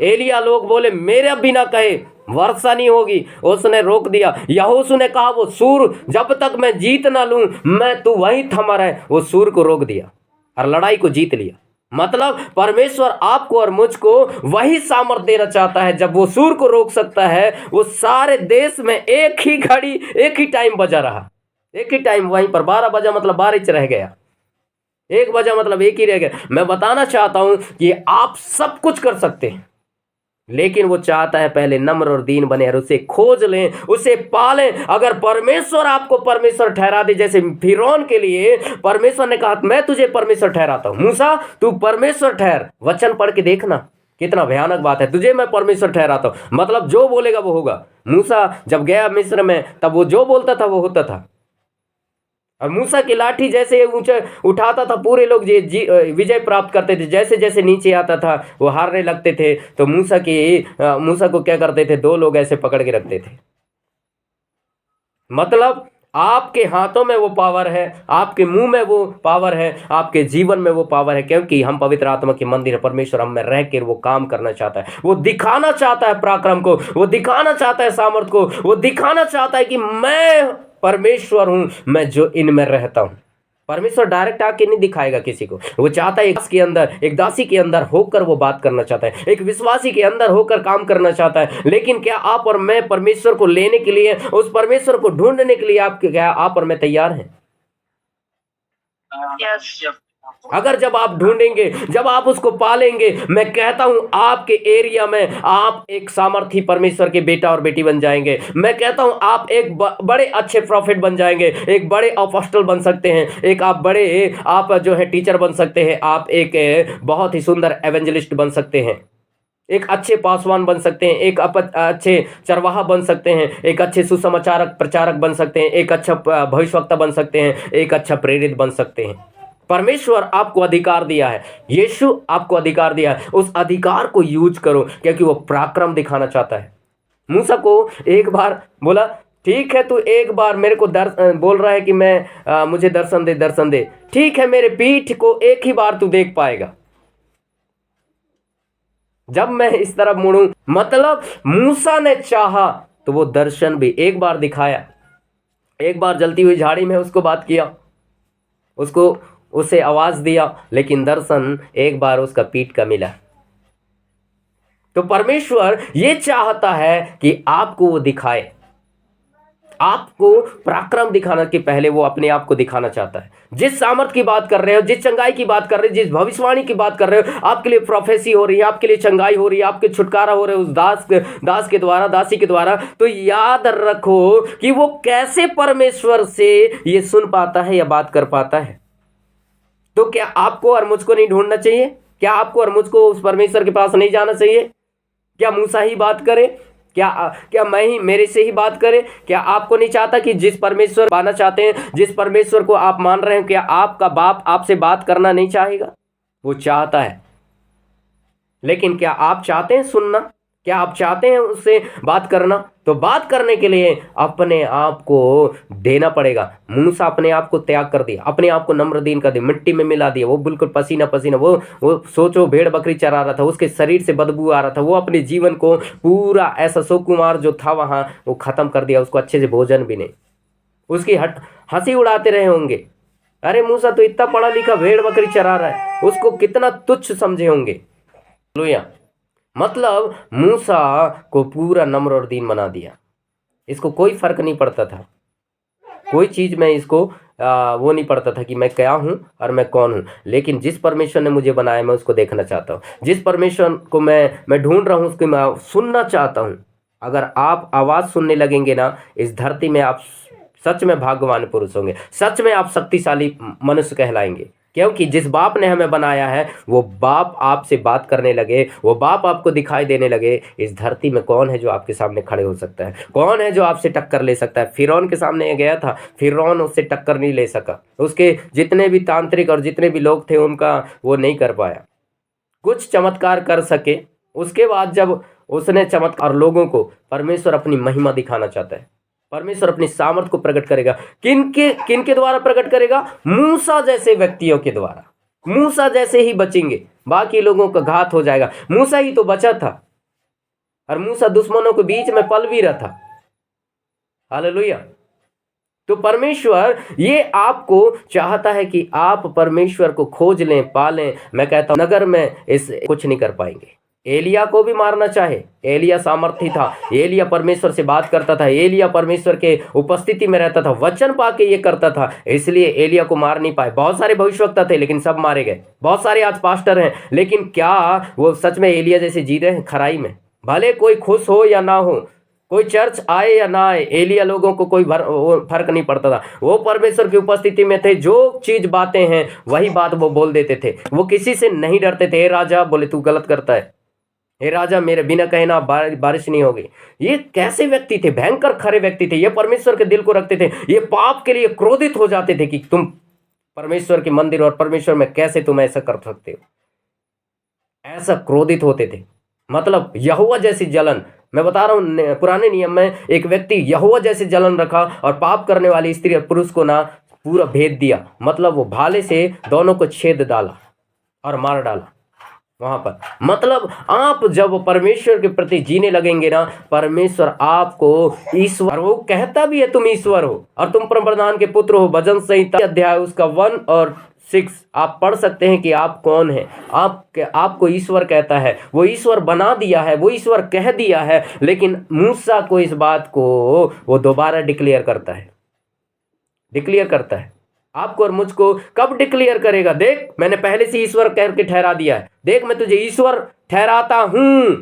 एलिया लोग बोले मेरे बिना कहे वर्षा नहीं होगी, उसने रोक दिया। यहोशू ने कहा वो सूर जब तक मैं जीत ना लूं मैं तू वहीं थमा रहे, वो सूर को रोक दिया और लड़ाई को जीत लिया। मतलब परमेश्वर आपको और मुझको वही सामर्थ देना चाहता है, जब वो सूर को रोक सकता है। वो सारे देश में एक ही घड़ी एक ही टाइम बजा रहा, एक ही टाइम वहीं पर 12 बजा मतलब 12 इंच रह गया, 1 बजा मतलब 1 ही रह गया। मैं बताना चाहता हूं कि आप सब कुछ कर सकते हैं, लेकिन वो चाहता है पहले नम्र और दीन बने और उसे खोज लें, उसे पालें। अगर परमेश्वर आपको परमेश्वर ठहरा दे, जैसे फिरौन के लिए परमेश्वर ने कहा मैं तुझे परमेश्वर ठहराता हूं, मूसा तू परमेश्वर ठहर, वचन पढ़ के देखना कितना भयानक बात है, तुझे मैं परमेश्वर ठहराता हूं, मतलब जो बोलेगा वो होगा। मूसा जब गया मिस्र में तब वो जो बोलता था वो होता था, और मूसा की लाठी जैसे ऊंचे उठाता था पूरे लोग विजय प्राप्त करते थे, जैसे जैसे नीचे आता था वो हारने लगते थे। तो मूसा को क्या करते थे, 2 लोग ऐसे पकड़ के रखते थे। मतलब आपके हाथों में वो पावर है, आपके मुंह में वो पावर है, आपके जीवन में वो पावर है, क्योंकि हम पवित्र आत्मा के मंदिर है। परमेश्वर हम में रह कर वो काम करना चाहता है, वो दिखाना चाहता है पराक्रम को, वो दिखाना चाहता है सामर्थ को, वो दिखाना चाहता है कि मैं परमेश्वर हूं, मैं जो इनमें रहता हूं। परमेश्वर डायरेक्ट आके नहीं दिखाएगा किसी को, वो चाहता है एक दास के अंदर, एक दासी के अंदर होकर वो बात करना चाहता है, एक विश्वासी के अंदर होकर काम करना चाहता है। लेकिन क्या आप और मैं परमेश्वर को लेने के लिए, उस परमेश्वर को ढूंढने के लिए आप और मैं तैयार हैं? अगर जब आप ढूंढेंगे, जब आप उसको पालेंगे, मैं कहता हूं आपके एरिया में आप एक सामर्थी परमेश्वर के बेटा और बेटी बन जाएंगे। मैं कहता हूं आप एक बड़े अच्छे प्रॉफिट बन जाएंगे, एक बड़े अपोस्टल बन सकते हैं, एक आप जो है टीचर बन सकते हैं, आप एक बहुत ही सुंदर एवेंजलिस्ट बन सकते हैं, एक अच्छे पासवान बन सकते हैं, एक अच्छे चरवाहा बन सकते हैं, एक अच्छे सुसमाचारक प्रचारक बन सकते हैं, एक अच्छा भविष्यवक्ता बन सकते हैं, एक अच्छा प्रेरित बन सकते हैं। परमेश्वर आपको अधिकार दिया है, यीशु आपको अधिकार दिया है, उस अधिकार को यूज करो, क्योंकि वो पराक्रम दिखाना चाहता है। मूसा को एक बार बोला ठीक है तू एक बार मेरे को बोल रहा है कि मुझे दर्शन दे, दर्शन दे, ठीक है मेरे पीठ को एक ही बार तू देख पाएगा जब मैं इस तरफ मुड़ूं। मतलब मूसा ने चाहा तो वो दर्शन भी एक बार दिखाया, एक बार जलती हुई झाड़ी में उसको बात किया, उसे आवाज दिया, लेकिन दर्शन एक बार उसका पीठ का मिला। तो परमेश्वर ये चाहता है कि आपको वो दिखाए, आपको पराक्रम दिखाना के पहले वो अपने आप को दिखाना चाहता है। जिस सामर्थ की बात कर रहे हो, जिस चंगाई की बात कर रहे हो, जिस भविष्यवाणी की बात कर रहे हो, आपके लिए प्रोफेसी हो रही है, आपके लिए चंगाई हो रही है, आपके छुटकारा हो रहे है उस दास के द्वारा, दासी के द्वारा, तो याद रखो कि वो कैसे परमेश्वर से ये सुन पाता है या बात कर पाता है। तो क्या आपको और मुझको नहीं ढूंढना चाहिए? क्या आपको और मुझको उस परमेश्वर के पास नहीं जाना चाहिए? क्या मूसा ही बात करे? क्या मेरे से ही बात करे? क्या आपको नहीं चाहता कि जिस परमेश्वर पाना चाहते हैं, जिस परमेश्वर को आप मान रहे हैं, क्या आपका बाप आपसे बात करना नहीं चाहेगा? वो चाहता है। लेकिन क्या आप चाहते हैं सुनना? क्या आप चाहते हैं उससे बात करना? तो बात करने के लिए अपने आप को देना पड़ेगा। मूसा अपने आप को त्याग कर दिया, अपने आप को नम्र दीन कर दिया, मिट्टी में मिला दिया। वो बिल्कुल पसीना पसीना, वो सोचो भेड़ बकरी चरा रहा था, उसके शरीर से बदबू आ रहा था। वो अपने जीवन को पूरा ऐसा सुकुमार जो था वहाँ वो खत्म कर दिया, उसको अच्छे से भोजन भी नहीं, उसकी हंसी उड़ाते रहे होंगे। अरे मूसा तो इतना पढ़ा लिखा भेड़ बकरी चरा रहा है, उसको कितना तुच्छ समझे होंगे। लोया मतलब मूसा को पूरा नम्र और दीन बना दिया। इसको कोई फर्क नहीं पड़ता था, कोई चीज में इसको वो नहीं पड़ता था कि मैं क्या हूं और मैं कौन हूं। लेकिन जिस परमेश्वर ने मुझे बनाया मैं उसको देखना चाहता हूं, जिस परमेश्वर को मैं ढूंढ रहा हूं उसको मैं सुनना चाहता हूं। अगर आप आवाज सुनने लगेंगे ना, इस धरती में आप सच में भाग्यवान पुरुष होंगे, सच में आप शक्तिशाली मनुष्य कहलाएंगे। क्योंकि जिस बाप ने हमें बनाया है वो बाप आपसे बात करने लगे, वो बाप आपको दिखाई देने लगे। इस धरती में कौन है जो आपके सामने खड़े हो सकता है? कौन है जो आपसे टक्कर ले सकता है? फिरौन के सामने गया था, फिरौन उससे टक्कर नहीं ले सका। उसके जितने भी तांत्रिक और जितने भी लोग थे उनका वो नहीं कर पाया। कुछ चमत्कार कर सके, उसके बाद जब उसने चमत्कार, लोगों को परमेश्वर अपनी महिमा दिखाना चाहता है। परमेश्वर अपनी सामर्थ को प्रकट करेगा। किनके द्वारा प्रकट करेगा? मूसा जैसे व्यक्तियों के द्वारा। मूसा जैसे ही बचेंगे, बाकी लोगों का घात हो जाएगा। मूसा ही तो बचा था, और मूसा दुश्मनों के बीच में पल भी रहा था। हालेलुया। तो परमेश्वर ये आपको चाहता है कि आप परमेश्वर को खोज लें, पालें। मैं कहता हूं नगर में इस कुछ नहीं कर पाएंगे। एलिया को भी मारना चाहे, एलिया सामर्थी था, एलिया परमेश्वर से बात करता था, एलिया परमेश्वर के उपस्थिति में रहता था, वचन पाके ये करता था, इसलिए एलिया को मार नहीं पाए। बहुत सारे भविष्यवक्ता थे लेकिन सब मारे गए। बहुत सारे आज पास्टर हैं, लेकिन क्या वो सच में एलिया जैसे जी रहे हैं खराई में? भले कोई खुश हो या ना हो, कोई चर्च आए या ना आए, एलिया लोगों को कोई फर्क नहीं पड़ता था। वो परमेश्वर की उपस्थिति में थे, जो चीज बातें हैं वही बात वो बोल देते थे। वो किसी से नहीं डरते थे। हे राजा, बोले तू गलत करता है, हे राजा मेरे बिना कहे ना बारिश नहीं होगी। ये कैसे व्यक्ति थे? भयंकर खरे व्यक्ति थे। ये परमेश्वर के दिल को रखते थे। ये पाप के लिए क्रोधित हो जाते थे कि तुम परमेश्वर के मंदिर और परमेश्वर में कैसे तुम ऐसा कर सकते हो। ऐसा क्रोधित होते थे, मतलब यहोवा जैसी जलन। मैं बता रहा हूं, पुराने नियम में एक व्यक्ति यहोवा जैसी जलन रखा और पाप करने वाली स्त्री और पुरुष को ना पूरा भेद दिया, मतलब वो भाले से दोनों को छेद डाला और मार डाला वहां पर। मतलब आप जब परमेश्वर के प्रति जीने लगेंगे ना, परमेश्वर आपको ईश्वर, वो कहता भी है तुम ईश्वर हो और तुम परम प्रधान के पुत्र हो। भजन संहिता अध्याय उसका 1 और 6 आप पढ़ सकते हैं कि आप कौन हैं। आपको ईश्वर कहता है, वो ईश्वर बना दिया है, वो ईश्वर कह दिया है। लेकिन मूसा को इस बात को वो दोबारा डिक्लेयर करता है, डिक्लेयर करता है। आपको और मुझको कब डिक्लेयर करेगा? देख, मैंने पहले से ईश्वर कह के ठहरा दिया है। देख, मैं तुझे ईश्वर ठहराता हूं,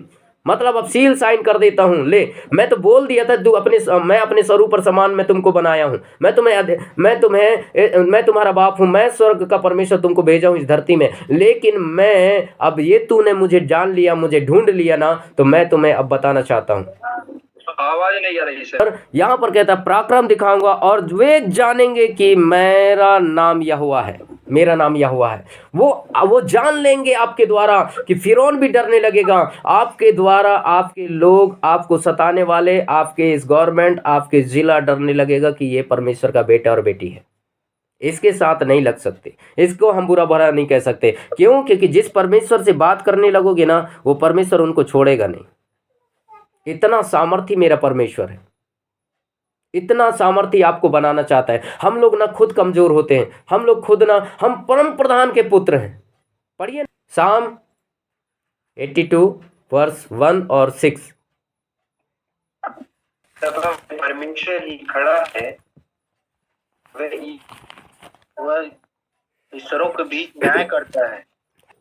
मतलब अब सील साइन कर देता हूं। ले, मैं तो बोल दिया था, मैं अपने स्वरूप पर समान में तुमको बनाया हूं। मैं तुम्हारा बाप हूं, मैं स्वर्ग का परमेश्वर तुमको भेजा हूं इस धरती में। लेकिन मैं अब ये तूने मुझे जान लिया, मुझे ढूंढ लिया ना, तो मैं तुम्हें अब बताना चाहता हूं। आवाज नहीं आ रही सर। यहां पर कहता है पराक्रम दिखाऊंगा और वे जानेंगे कि मेरा नाम यहोवा है, मेरा नाम यहोवा है। वो जान लेंगे आपके द्वारा कि फिरौन भी डरने लगेगा आपके द्वारा। आपके लोग, आपको सताने वाले, आपके इस गवर्नमेंट, आपके जिला डरने लगेगा कि ये परमेश्वर का बेटा और बेटी है। इसके साथ नहीं लग सकते, इसको हम बुरा भला नहीं कह सकते। क्यों? क्योंकि जिस परमेश्वर से बात करने लगोगे ना, वो परमेश्वर उनको छोड़ेगा नहीं। इतना सामर्थी मेरा परमेश्वर है, इतना सामर्थी आपको बनाना चाहता है। हम लोग ना खुद कमजोर होते हैं, हम लोग खुद ना, हम परम प्रधान के पुत्र हैं। पढ़िए साम 82 वर्स 1 और 6। परमेश्वर ही खड़ा है, वह ईश्वरों के बीच न्याय करता है।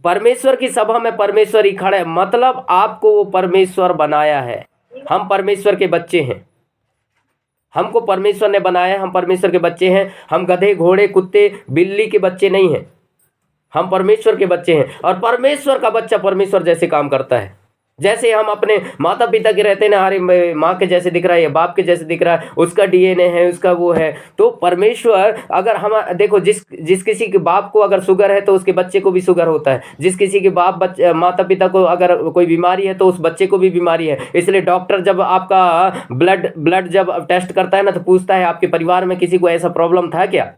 परमेश्वर की सभा में परमेश्वर ही खड़ा है, मतलब आपको वो परमेश्वर बनाया है। हम परमेश्वर के बच्चे हैं, हमको परमेश्वर ने बनाया है, हम परमेश्वर के बच्चे हैं। हम गधे, घोड़े, कुत्ते, बिल्ली के बच्चे नहीं हैं, हम परमेश्वर के बच्चे हैं। और परमेश्वर का बच्चा परमेश्वर जैसे काम करता है। जैसे हम अपने माता पिता के रहते हैं ना, अरे माँ के जैसे दिख रहा है या बाप के जैसे दिख रहा है, उसका डीएनए है, उसका वो है। तो परमेश्वर, अगर हम देखो, जिस किसी के बाप को अगर शुगर है तो उसके बच्चे को भी शुगर होता है। जिस किसी के माता पिता को अगर कोई बीमारी है तो उस बच्चे को भी बीमारी है। इसलिए डॉक्टर जब आपका ब्लड जब टेस्ट करता है ना, तो पूछता है आपके परिवार में किसी को ऐसा प्रॉब्लम था क्या।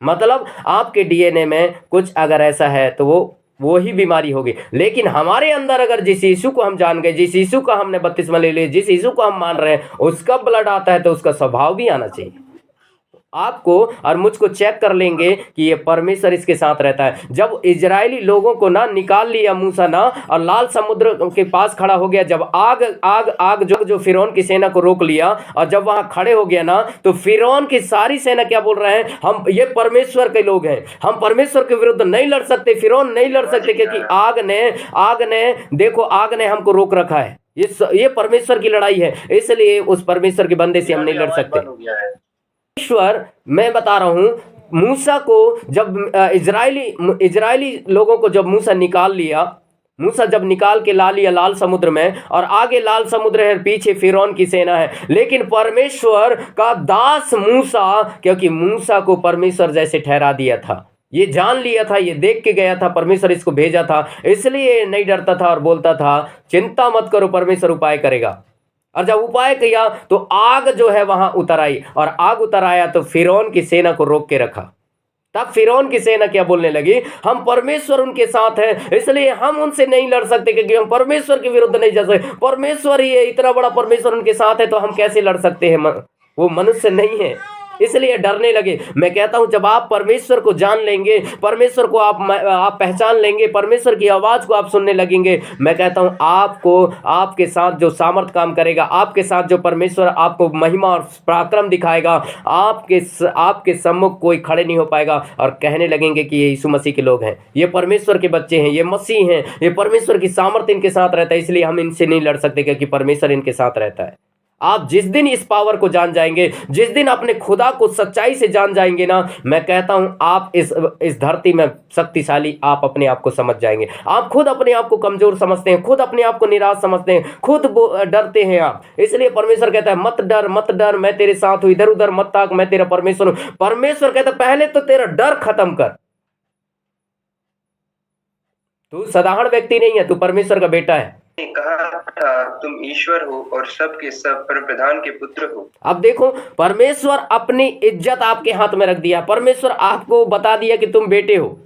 मतलब आपके डीएनए में कुछ अगर ऐसा है तो वो ही बीमारी होगी। लेकिन हमारे अंदर अगर जिस यीशु को हम जान गए, जिस यीशु का हमने बपतिस्मा ले लिया, जिस यीशु को हम मान रहे हैं, उसका ब्लड आता है तो उसका स्वभाव भी आना चाहिए। आपको और मुझको चेक कर लेंगे कि ये परमेश्वर इसके साथ रहता है। जब इजरायली लोगों को ना निकाल लिया मूसा ना, और लाल समुद्र के पास खड़ा हो गया, जब आग जो फिरौन की सेना को रोक लिया, और जब वहां खड़े हो गया ना, तो फिरौन की सारी सेना क्या बोल रहे हैं? हम ये परमेश्वर के लोग हैं, हम परमेश्वर के विरुद्ध नहीं लड़ सकते, फिरौन नहीं लड़ सकते, क्योंकि आग ने देखो, आग ने हमको रोक रखा है। ये परमेश्वर की लड़ाई है, इसलिए उस परमेश्वर के बंदे से हम नहीं लड़ सकते। ईश्वर, मैं बता रहा हूं, मूसा को जब इजरायली लोगों को जब मूसा निकाल लिया, मूसा जब निकाल के ला लिया लाल समुद्र में, और आगे लाल समुद्र है, पीछे फिरौन की सेना है, लेकिन परमेश्वर का दास मूसा, क्योंकि मूसा को परमेश्वर जैसे ठहरा दिया था, ये जान लिया था, ये देख के गया था, परमेश्वर इसको भेजा था, इसलिए नहीं डरता था और बोलता था चिंता मत करो, परमेश्वर उपाय करेगा। और जब उपाय किया तो आग जो है वहां उतर आई, और आग उतर आया तो फिरौन की सेना को रोक के रखा। तब फिरौन की सेना क्या बोलने लगी, हम परमेश्वर उनके साथ हैं, इसलिए हम उनसे नहीं लड़ सकते, क्योंकि हम परमेश्वर के विरुद्ध नहीं जा सकते। परमेश्वर ही है, इतना बड़ा परमेश्वर उनके साथ है, तो हम कैसे लड़ सकते हैं? वो मनुष्य नहीं है, इसलिए डरने लगे। मैं कहता हूं जब आप परमेश्वर को जान लेंगे, परमेश्वर को आप पहचान लेंगे, परमेश्वर की आवाज को आप सुनने लगेंगे, मैं कहता हूं आपको, आपके साथ जो सामर्थ काम करेगा, आपके साथ जो परमेश्वर आपको महिमा और पराक्रम दिखाएगा, आपके सम्मुख कोई खड़े नहीं हो पाएगा और कहने लगेंगे कि ये यीशु मसीह के लोग हैं, ये परमेश्वर के बच्चे हैं, ये मसीह हैं, ये परमेश्वर की सामर्थ इनके साथ रहता है, इसलिए हम इनसे नहीं लड़ सकते क्योंकि परमेश्वर इनके साथ रहता है। आप जिस दिन इस पावर को जान जाएंगे, जिस दिन अपने खुदा को सच्चाई से जान जाएंगे ना, मैं कहता हूं आप इस धरती में शक्तिशाली आप अपने आप को समझ जाएंगे। आप खुद अपने आप को कमजोर समझते हैं, खुद अपने आप को निराश समझते हैं, खुद डरते हैं आप, इसलिए परमेश्वर कहता है मत डर मत डर, मैं तेरे साथ हूं, इधर उधर मत ताक, मैं तेरा परमेश्वर हूं। परमेश्वर कहता है पहले तो तेरा डर खत्म कर। तू साधारण व्यक्ति नहीं है, तू परमेश्वर का बेटा है। कहा था तुम ईश्वर हो और सबके सब परमप्रधान के पुत्र हो। अब देखो, परमेश्वर अपनी इज्जत आपके हाथ में रख दिया, परमेश्वर आपको बता दिया कि तुम बेटे हो,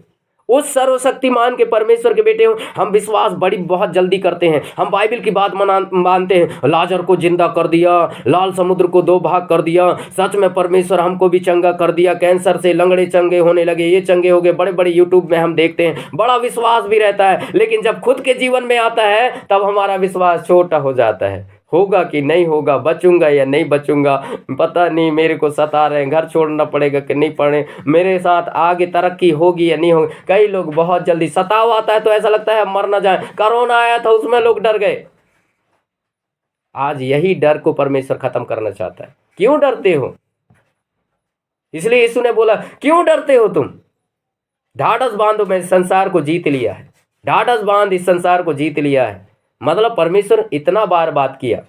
उस सर्वशक्तिमान के परमेश्वर के बेटे हो। हम विश्वास बहुत जल्दी करते हैं, हम बाइबल की बात मानते हैं, लाजर को जिंदा कर दिया, लाल समुद्र को 2 भाग कर दिया, सच में परमेश्वर हमको भी चंगा कर दिया, कैंसर से लंगड़े चंगे होने लगे, ये चंगे हो गए, बड़े बड़े यूट्यूब में हम देखते हैं, बड़ा विश्वास भी रहता है, लेकिन जब खुद के जीवन में आता है तब हमारा विश्वास छोटा हो जाता है। होगा कि नहीं होगा, बचूंगा या नहीं बचूंगा, पता नहीं, मेरे को सता रहे हैं, घर छोड़ना पड़ेगा कि नहीं पड़े, मेरे साथ आगे तरक्की होगी या नहीं होगी। कई लोग बहुत जल्दी सताव आता है तो ऐसा लगता है मर ना जाए। कोरोना आया था उसमें लोग डर गए, आज यही डर को परमेश्वर खत्म करना चाहता है। क्यों डरते हो? इसलिए यीशु ने बोला क्यों डरते हो तुम, ढाढ़स बांधो, मैं संसार को जीत लिया है, ढाढ़स बांध, इस संसार को जीत लिया है। मतलब परमेश्वर इतना बार बात किया,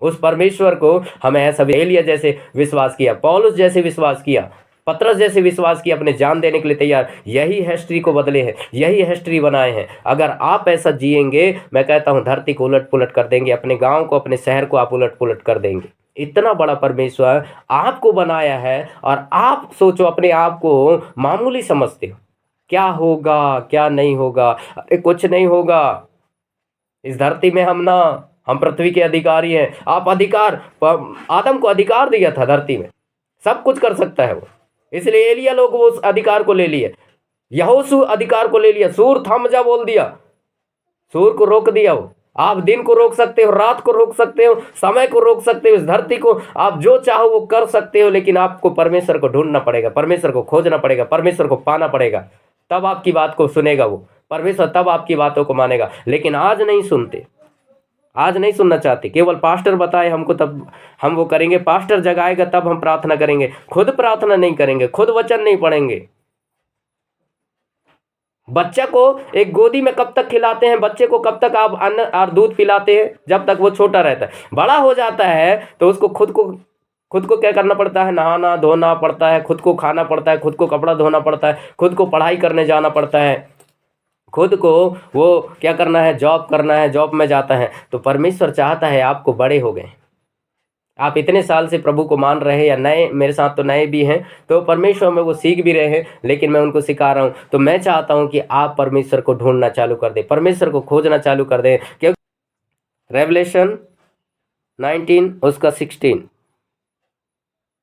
उस परमेश्वर को हमें ऐसा एलिया जैसे विश्वास किया, पौलुस जैसे विश्वास किया, पतरस जैसे विश्वास किया, अपने जान देने के लिए तैयार। यही हिस्ट्री को बदले हैं, यही हिस्ट्री बनाए हैं। अगर आप ऐसा जिएंगे, मैं कहता हूं धरती को उलट पुलट कर देंगे, अपने गांव को, अपने शहर को आप उलट पुलट कर देंगे। इतना बड़ा परमेश्वर आपको बनाया है और आप सोचो अपने आप को मामूली समझते हो, क्या होगा क्या नहीं होगा। अरे कुछ नहीं होगा, इस धरती में हम पृथ्वी के अधिकारी हैं। आप आदम को अधिकार दिया था धरती में, सब कुछ कर सकता है वो, इसलिए एलिया लोग वो अधिकार को ले लिए, यहोशू अधिकार को ले लिया, सूर थम जा बोल दिया, सूर को रोक दिया। वो आप दिन को रोक सकते हो, रात को रोक सकते हो, समय को रोक सकते हो, इस धरती को आप जो चाहो वो कर सकते हो, लेकिन आपको परमेश्वर को ढूंढना पड़ेगा, परमेश्वर को खोजना पड़ेगा, परमेश्वर को पाना पड़ेगा, तब आपकी बात को सुनेगा वो परमेश्वर, तब आपकी बातों को मानेगा। लेकिन आज नहीं सुनते, आज नहीं सुनना चाहते, केवल पास्टर बताए हमको तब हम वो करेंगे, पास्टर जगाएगा तब हम प्रार्थना करेंगे, खुद प्रार्थना नहीं करेंगे, खुद वचन नहीं पढ़ेंगे। बच्चा को एक गोदी में कब तक खिलाते हैं, बच्चे को कब तक आप अन्न और दूध पिलाते हैं? जब तक वो छोटा रहता है। बड़ा हो जाता है तो उसको खुद को क्या करना पड़ता है, नहाना धोना पड़ता है, खुद को खाना पड़ता है, खुद को कपड़ा धोना पड़ता है, खुद को पढ़ाई करने जाना पड़ता है, खुद को वो क्या करना है, जॉब करना है, जॉब में जाता है। तो परमेश्वर चाहता है आपको बड़े हो गए, आप इतने साल से प्रभु को मान रहे हैं या नए, मेरे साथ तो नए भी हैं, तो परमेश्वर में वो सीख भी रहे हैं, लेकिन मैं उनको सिखा रहा हूँ। तो मैं चाहता हूँ कि आप परमेश्वर को ढूंढना चालू कर दें, परमेश्वर को खोजना चालू कर दें। क्योंकि रेवलेशन 19 उसका 16,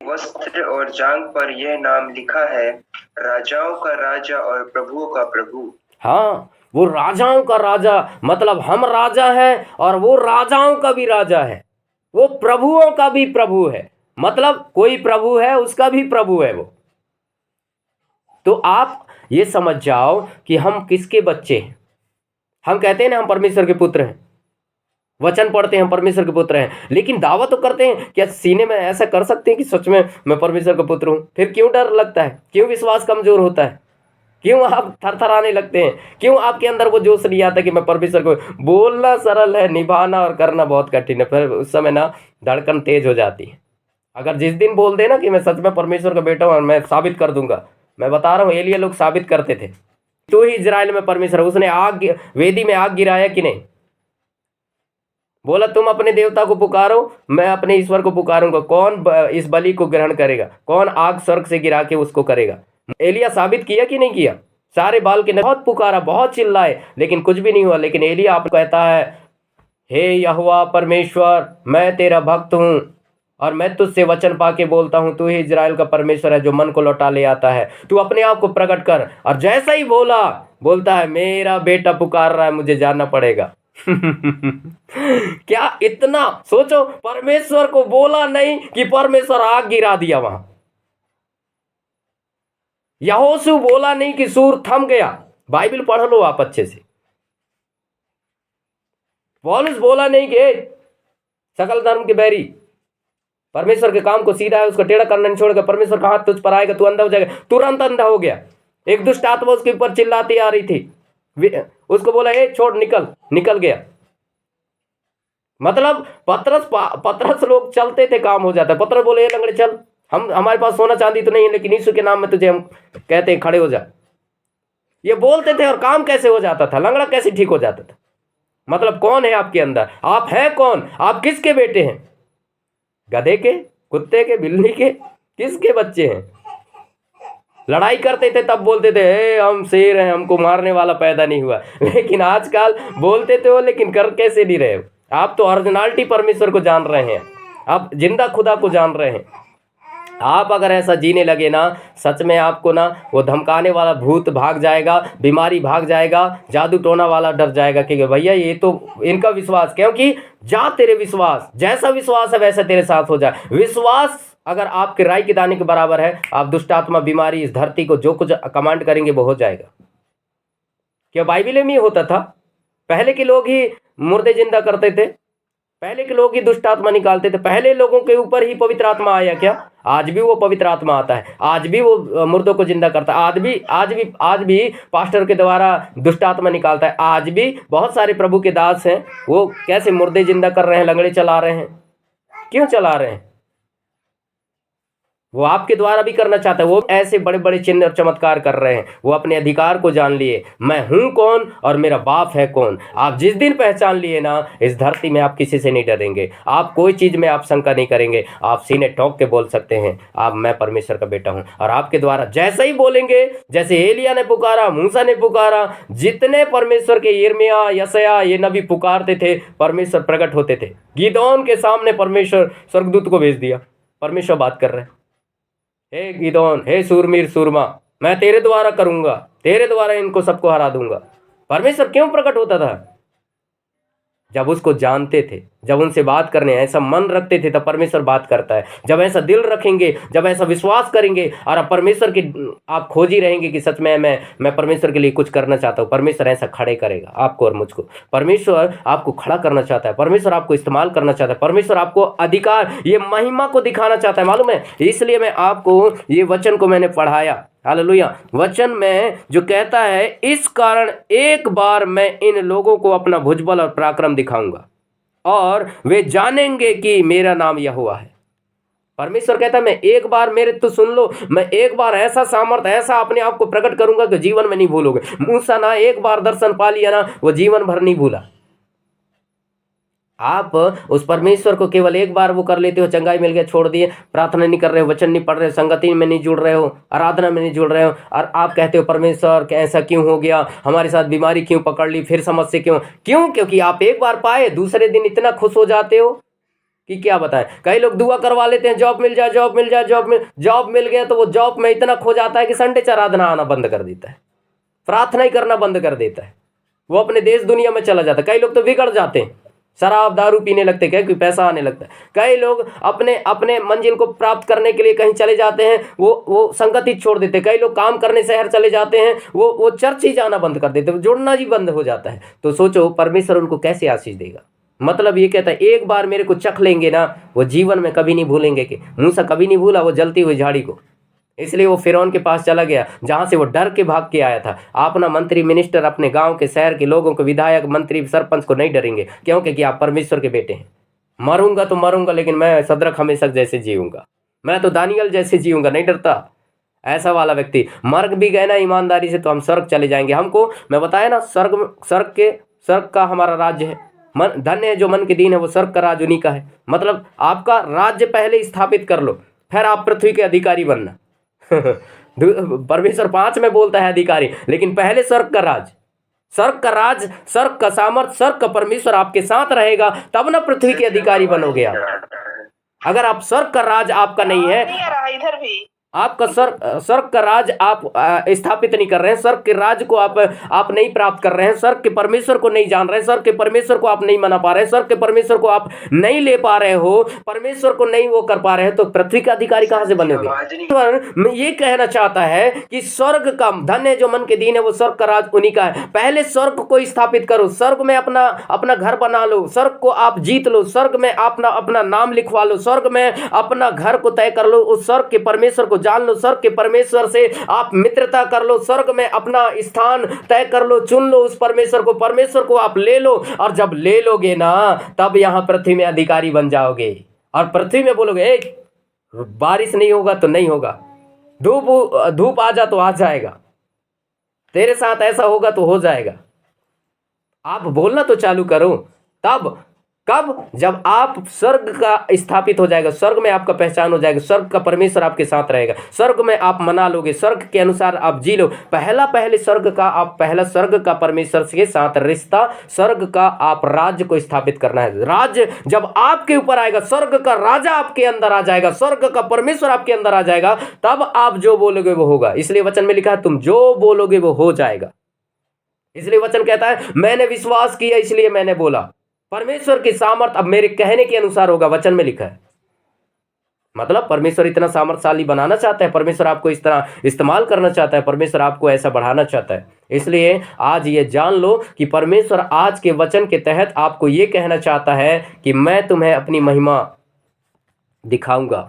वस्त्र और जांघ पर यह नाम लिखा है, राजाओं का राजा और प्रभुओं का प्रभु। हाँ, वो राजाओं का राजा, मतलब हम राजा हैं और वो राजाओं का भी राजा है, वो प्रभुओं का भी प्रभु है, मतलब कोई प्रभु है उसका भी प्रभु है वो। तो आप ये समझ जाओ कि हम किसके बच्चे हैं। हम कहते हैं ना हम परमेश्वर के पुत्र हैं, वचन पढ़ते हैं हम परमेश्वर के पुत्र हैं, लेकिन दावा तो करते हैं, क्या सीने में ऐसा कर सकते हैं कि सच में मैं परमेश्वर का पुत्र हूं? फिर क्यों डर लगता है, क्यों विश्वास कमजोर होता है, क्यों आप थरथराने लगते हैं, क्यों आपके अंदर वो जोश नहीं आता कि मैं परमेश्वर को? बोलना सरल है, निभाना और करना बहुत कठिन है। फिर उस समय ना धड़कन तेज हो जाती है। अगर जिस दिन बोल देना कि मैं सच में परमेश्वर का बेटा हूं और मैं साबित कर दूंगा, मैं बता रहा हूँ एलिया लोग साबित करते थे, तू ही इजराइल में परमेश्वर, उसने आग, वेदी में आग गिराया कि नहीं? बोला तुम अपने देवता को पुकारो, मैं अपने ईश्वर को पुकारूंगा, कौन इस बलि को ग्रहण करेगा, कौन आग स्वर्ग से गिरा के उसको करेगा। एलिया साबित किया कि नहीं किया? सारे बाल के बहुत पुकारा, बहुत चिल्लाए, लेकिन कुछ भी नहीं हुआ। लेकिन एलिया आप कहता है, हे यहोवा परमेश्वर, मैं तेरा भक्त हूँ और मैं तुझसे वचन पाके बोलता हूँ, तू ही इजराइल का परमेश्वर है जो मन को लौटा ले आता है, तू अपने आप को प्रकट कर। और जैसा ही बोलता है, मेरा बेटा पुकार रहा है, मुझे जाना पड़ेगा। क्या इतना सोचो, परमेश्वर को बोला नहीं कि परमेश्वर आग गिरा दिया वहां। यहोशू बोला नहीं कि सूर थम गया। बाइबल पढ़ लो आप अच्छे से। पौलुस बोला नहीं कि सकल धर्म के बैरी, परमेश्वर के काम को सीधा है, उसका टेढ़ा करना नहीं छोड़ेगा, परमेश्वर का हाथ तुझ पर आएगा, तू अंधा हो जाएगा। तुरंत अंधा हो गया। एक दुष्ट आत्मा उसके ऊपर चिल्लाती आ रही थी, उसको बोला ए छोड़, निकल गया। मतलब पतरस लोग चलते थे, काम हो जाता है। पतरस बोले ए लंगड़े चल, हमारे पास सोना चांदी तो नहीं है, लेकिन यीशु के नाम में तुझे हम कहते हैं खड़े हो जा। ये बोलते थे और काम कैसे हो जाता था, लंगड़ा कैसे ठीक हो जाता था। मतलब कौन है आपके अंदर? आप है कौन? आप किसके बेटे हैं? गधे के, कुत्ते के, बिल्ली के, किसके बच्चे हैं? लड़ाई करते थे तब बोलते थे हम शेर हैं, हमको मारने वाला पैदा नहीं हुआ। लेकिन आजकल बोलते थे हो, लेकिन कर कैसे नहीं रहे हो। आप तो ओरिजिनलिटी परमेश्वर को जान रहे हैं, आप जिंदा खुदा को जान रहे हैं। आप अगर ऐसा जीने लगे ना, सच में आपको ना वो धमकाने वाला भूत भाग जाएगा, बीमारी भाग जाएगा, जादू टोना वाला डर जाएगा कि भैया ये तो इनका विश्वास, क्योंकि जा तेरे विश्वास, जैसा विश्वास है वैसा तेरे साथ हो जाए। विश्वास अगर आपके राई के दाने के बराबर है, आप दुष्ट आत्मा, बीमारी, इस धरती को जो कुछ कमांड करेंगे वो हो जाएगा। क्या बाइबल में ही होता था? पहले के लोग ही मुर्दे जिंदा करते थे, पहले के लोग ही दुष्ट आत्मा निकालते थे, पहले लोगों के ऊपर ही पवित्र आत्मा आया क्या? आज भी वो पवित्र आत्मा आता है, आज भी वो मुर्दों को जिंदा करता है, आज भी पास्टर के द्वारा दुष्ट आत्मा निकालता है। आज भी बहुत सारे प्रभु के दास हैं, वो कैसे मुर्दे जिंदा कर रहे हैं, लंगड़े चला रहे हैं। क्यों चला रहे हैं? वो आपके द्वारा भी करना चाहता है। वो ऐसे बड़े बड़े चिन्ह और चमत्कार कर रहे हैं। वो अपने अधिकार को जान लिए, मैं हूं कौन और मेरा बाप है कौन। आप जिस दिन पहचान लिए ना, इस धरती में आप किसी से नहीं डरेंगे, आप कोई चीज में आप शंका नहीं करेंगे। आप सीने ठोक के बोल सकते हैं, आप मैं परमेश्वर का बेटा हूं। और आपके द्वारा जैसे ही बोलेंगे, जैसे एलिया ने पुकारा, मूसा ने पुकारा, जितने परमेश्वर के यिर्मयाह, यशायाह ये नबी पुकारते थे, परमेश्वर प्रकट होते थे। गिदोन के सामने परमेश्वर स्वर्गदूत को भेज दिया। परमेश्वर बात कर रहे हैं, हे गिदोन, हे सूरमीर सूरमा, मैं तेरे द्वारा करूंगा, तेरे द्वारा इनको सबको हरा दूंगा। परमेश्वर क्यों प्रकट होता था? जब उसको जानते थे, जब उनसे बात करने ऐसा मन रखते थे, तब परमेश्वर बात करता है। जब ऐसा दिल रखेंगे, जब ऐसा विश्वास करेंगे और आप परमेश्वर की आप खोज ही रहेंगे कि सच में मैं परमेश्वर के लिए कुछ करना चाहता हूँ, परमेश्वर ऐसा खड़े करेगा आपको और मुझको। परमेश्वर आपको खड़ा करना चाहता है, परमेश्वर आपको इस्तेमाल करना चाहता है, परमेश्वर आपको अधिकार, ये महिमा को दिखाना चाहता है, मालूम है। इसलिए मैं आपको ये वचन को मैंने पढ़ाया, हालेलुया। वचन में जो कहता है, इस कारण एक बार मैं इन लोगों को अपना भुजबल और पराक्रम दिखाऊंगा और वे जानेंगे कि मेरा नाम यहोवा है। परमेश्वर कहता है, मैं एक बार, मेरे तो सुन लो, मैं एक बार ऐसा सामर्थ्य, ऐसा अपने आप को प्रकट करूंगा कि जीवन में नहीं भूलोगे। मूसा ना एक बार दर्शन पा लिया ना, वो जीवन भर नहीं भूला। आप उस परमेश्वर को केवल एक बार वो कर लेते हो, चंगाई मिल गया, छोड़ दिए, प्रार्थना नहीं कर रहे हो, वचन नहीं पढ़ रहे हो, संगति में नहीं जुड़ रहे हो, आराधना में नहीं जुड़ रहे हो, और आप कहते हो परमेश्वर ऐसा क्यों हो गया, हमारे साथ बीमारी क्यों पकड़ ली, फिर समस्या क्यों? क्योंकि आप एक बार पाए, दूसरे दिन इतना खुश हो जाते हो कि क्या बताएं। कई लोग दुआ करवा लेते हैं, जॉब मिल जाए, जॉब मिल जाए, जॉब मिल गया तो वो जॉब में इतना खो जाता है कि संडे से आराधना आना बंद कर देता है, प्रार्थना ही करना बंद कर देता है, वो अपने देश दुनिया में चला जाता है। कई लोग तो बिगड़ जाते हैं, शराब दारू पीने लगते हैं, क्योंकि पैसा आने लगता है। कई लोग अपने मंजिल को प्राप्त करने के लिए कहीं चले जाते हैं, वो संगति छोड़ देते हैं। कई लोग काम करने शहर चले जाते हैं, वो चर्च ही जाना बंद कर देते हैं, जुड़ना ही बंद हो जाता है। तो सोचो परमेश्वर उनको कैसे आशीष देगा। मतलब ये कहता है, एक बार मेरे को चख लेंगे ना, वो जीवन में कभी नहीं भूलेंगे। कि मूसा कभी नहीं भूला वो जलती हुई झाड़ी को, इसलिए वो फिरौन के पास चला गया, जहां से वो डर के भाग के आया था। आप ना मंत्री, मिनिस्टर, अपने गांव के, शहर के लोगों को, विधायक, मंत्री, सरपंच को नहीं डरेंगे, क्योंकि कि आप परमेश्वर के बेटे हैं। मरूंगा तो मरूंगा, लेकिन मैं सदरक हमेशा जैसे जीऊंगा, मैं तो दानियल जैसे जीऊंगा, नहीं डरता। ऐसा वाला व्यक्ति, मर भी गए ना ईमानदारी से, तो हम स्वर्ग चले जाएंगे। हमको मैं बताया ना, स्वर्ग का हमारा राज्य है, मन धन्य है जो मन के दीन है, वो स्वर्ग का राज उन्हीं का है। मतलब आपका राज्य पहले स्थापित कर लो, फिर आप पृथ्वी के अधिकारी बनना। परमेश्वर 5 में बोलता है अधिकारी, लेकिन पहले स्वर्ग का राज, स्वर्ग का राज, स्वर्ग का सामर्थ, स्वर्ग का परमेश्वर आपके साथ रहेगा, तब ना पृथ्वी के अधिकारी बनोगे आप। अगर आप स्वर्ग का राज आपका नहीं है, इधर भी आपका स्वर्ग का राज आप स्थापित नहीं कर रहे हैं, स्वर्ग के राज को आप नहीं प्राप्त कर रहे हैं, स्वर्ग के परमेश्वर को नहीं जान रहे हैं, स्वर्ग के परमेश्वर को आप नहीं मना पा रहे हैं, स्वर्ग के परमेश्वर को आप नहीं ले पा रहे हो, परमेश्वर को नहीं वो कर पा रहे हैं, तो पृथ्वी का अधिकारी कहां से बनेंगे? मैं ये कहना चाहता है कि स्वर्ग का धन्य जो मन के दीन है, वो स्वर्ग का राज उन्हीं का है। पहले स्वर्ग को स्थापित करो, स्वर्ग में अपना घर बना लो, स्वर्ग को आप जीत लो, स्वर्ग में अपना नाम लिखवा लो, स्वर्ग में अपना घर को तय कर लो, उस स्वर्ग के परमेश्वर को जान लो, स्वर्ग के परमेश्वर से आप मित्रता कर लो, स्वर्ग में अपना स्थान तय कर लो, चुन लो उस परमेश्वर को आप ले लो, और जब ले लोगे ना, तब यहां पृथ्वी में अधिकारी बन जाओगे। और पृथ्वी में बोलोगे बारिश नहीं होगा तो नहीं होगा, धूप आ जा तो आ जाएगा, तेरे साथ ऐसा होगा तो हो जाएगा। आप बोलना तो चालू करो। तब कब? जब आप स्वर्ग का स्थापित हो जाएगा, स्वर्ग में आपका पहचान हो जाएगा, स्वर्ग का परमेश्वर आपके साथ रहेगा, स्वर्ग में आप मना लोगे, स्वर्ग के अनुसार आप जी लो। पहले स्वर्ग का परमेश्वर के साथ रिश्ता, स्वर्ग का आप राज्य को स्थापित करना है। राज्य जब आपके ऊपर आएगा, स्वर्ग का राजा आपके अंदर आ जाएगा, स्वर्ग का परमेश्वर आपके अंदर आ जाएगा, तब आप जो बोलोगे वो होगा। इसलिए वचन में लिखा है तुम जो बोलोगे वो हो जाएगा। इसलिए वचन कहता है मैंने विश्वास किया इसलिए मैंने बोला। परमेश्वर की सामर्थ अब मेरे कहने के अनुसार होगा, वचन में लिखा है। मतलब परमेश्वर इतना सामर्थ्यशाली बनाना चाहता है, परमेश्वर आपको इस तरह इस्तेमाल करना चाहता है, परमेश्वर आपको ऐसा बढ़ाना चाहता है। इसलिए आज ये जान लो कि परमेश्वर आज के वचन के तहत आपको ये कहना चाहता है कि मैं तुम्हें अपनी महिमा दिखाऊंगा।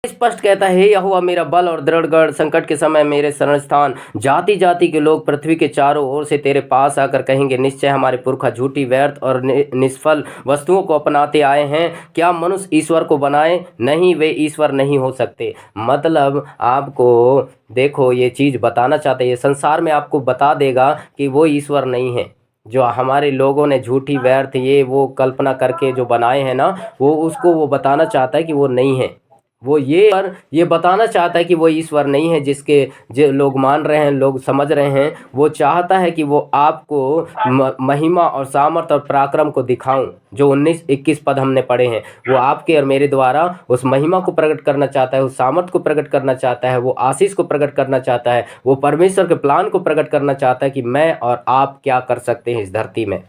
स्पष्ट कहता है, यहोवा मेरा बल और दृढ़ गढ़, संकट के समय मेरे शरण स्थान। जाति जाति के लोग पृथ्वी के चारों ओर से तेरे पास आकर कहेंगे, निश्चय हमारे पुरखा झूठी, व्यर्थ और निष्फल वस्तुओं को अपनाते आए हैं। क्या मनुष्य ईश्वर को बनाए? नहीं, वे ईश्वर नहीं हो सकते। मतलब आपको देखो ये चीज़ बताना चाहते हैं, ये संसार में आपको बता देगा कि वो ईश्वर नहीं है। जो हमारे लोगों ने झूठी, व्यर्थ, ये वो कल्पना करके जो बनाए हैं ना, वो उसको वो बताना चाहता है कि वो नहीं है। वो ये बताना चाहता है कि वो ईश्वर नहीं है, जिसके जो लोग मान रहे हैं, लोग समझ रहे हैं। वो चाहता है कि वो आपको महिमा और सामर्थ और पराक्रम को दिखाऊं। जो 19-21 पद हमने पढ़े हैं, वो आपके और मेरे द्वारा उस महिमा को प्रकट करना चाहता है, उस सामर्थ को प्रकट करना चाहता है, वो आशीष को प्रकट करना चाहता है, वो परमेश्वर के प्लान को प्रकट करना चाहता है कि मैं और आप क्या कर सकते हैं इस धरती में।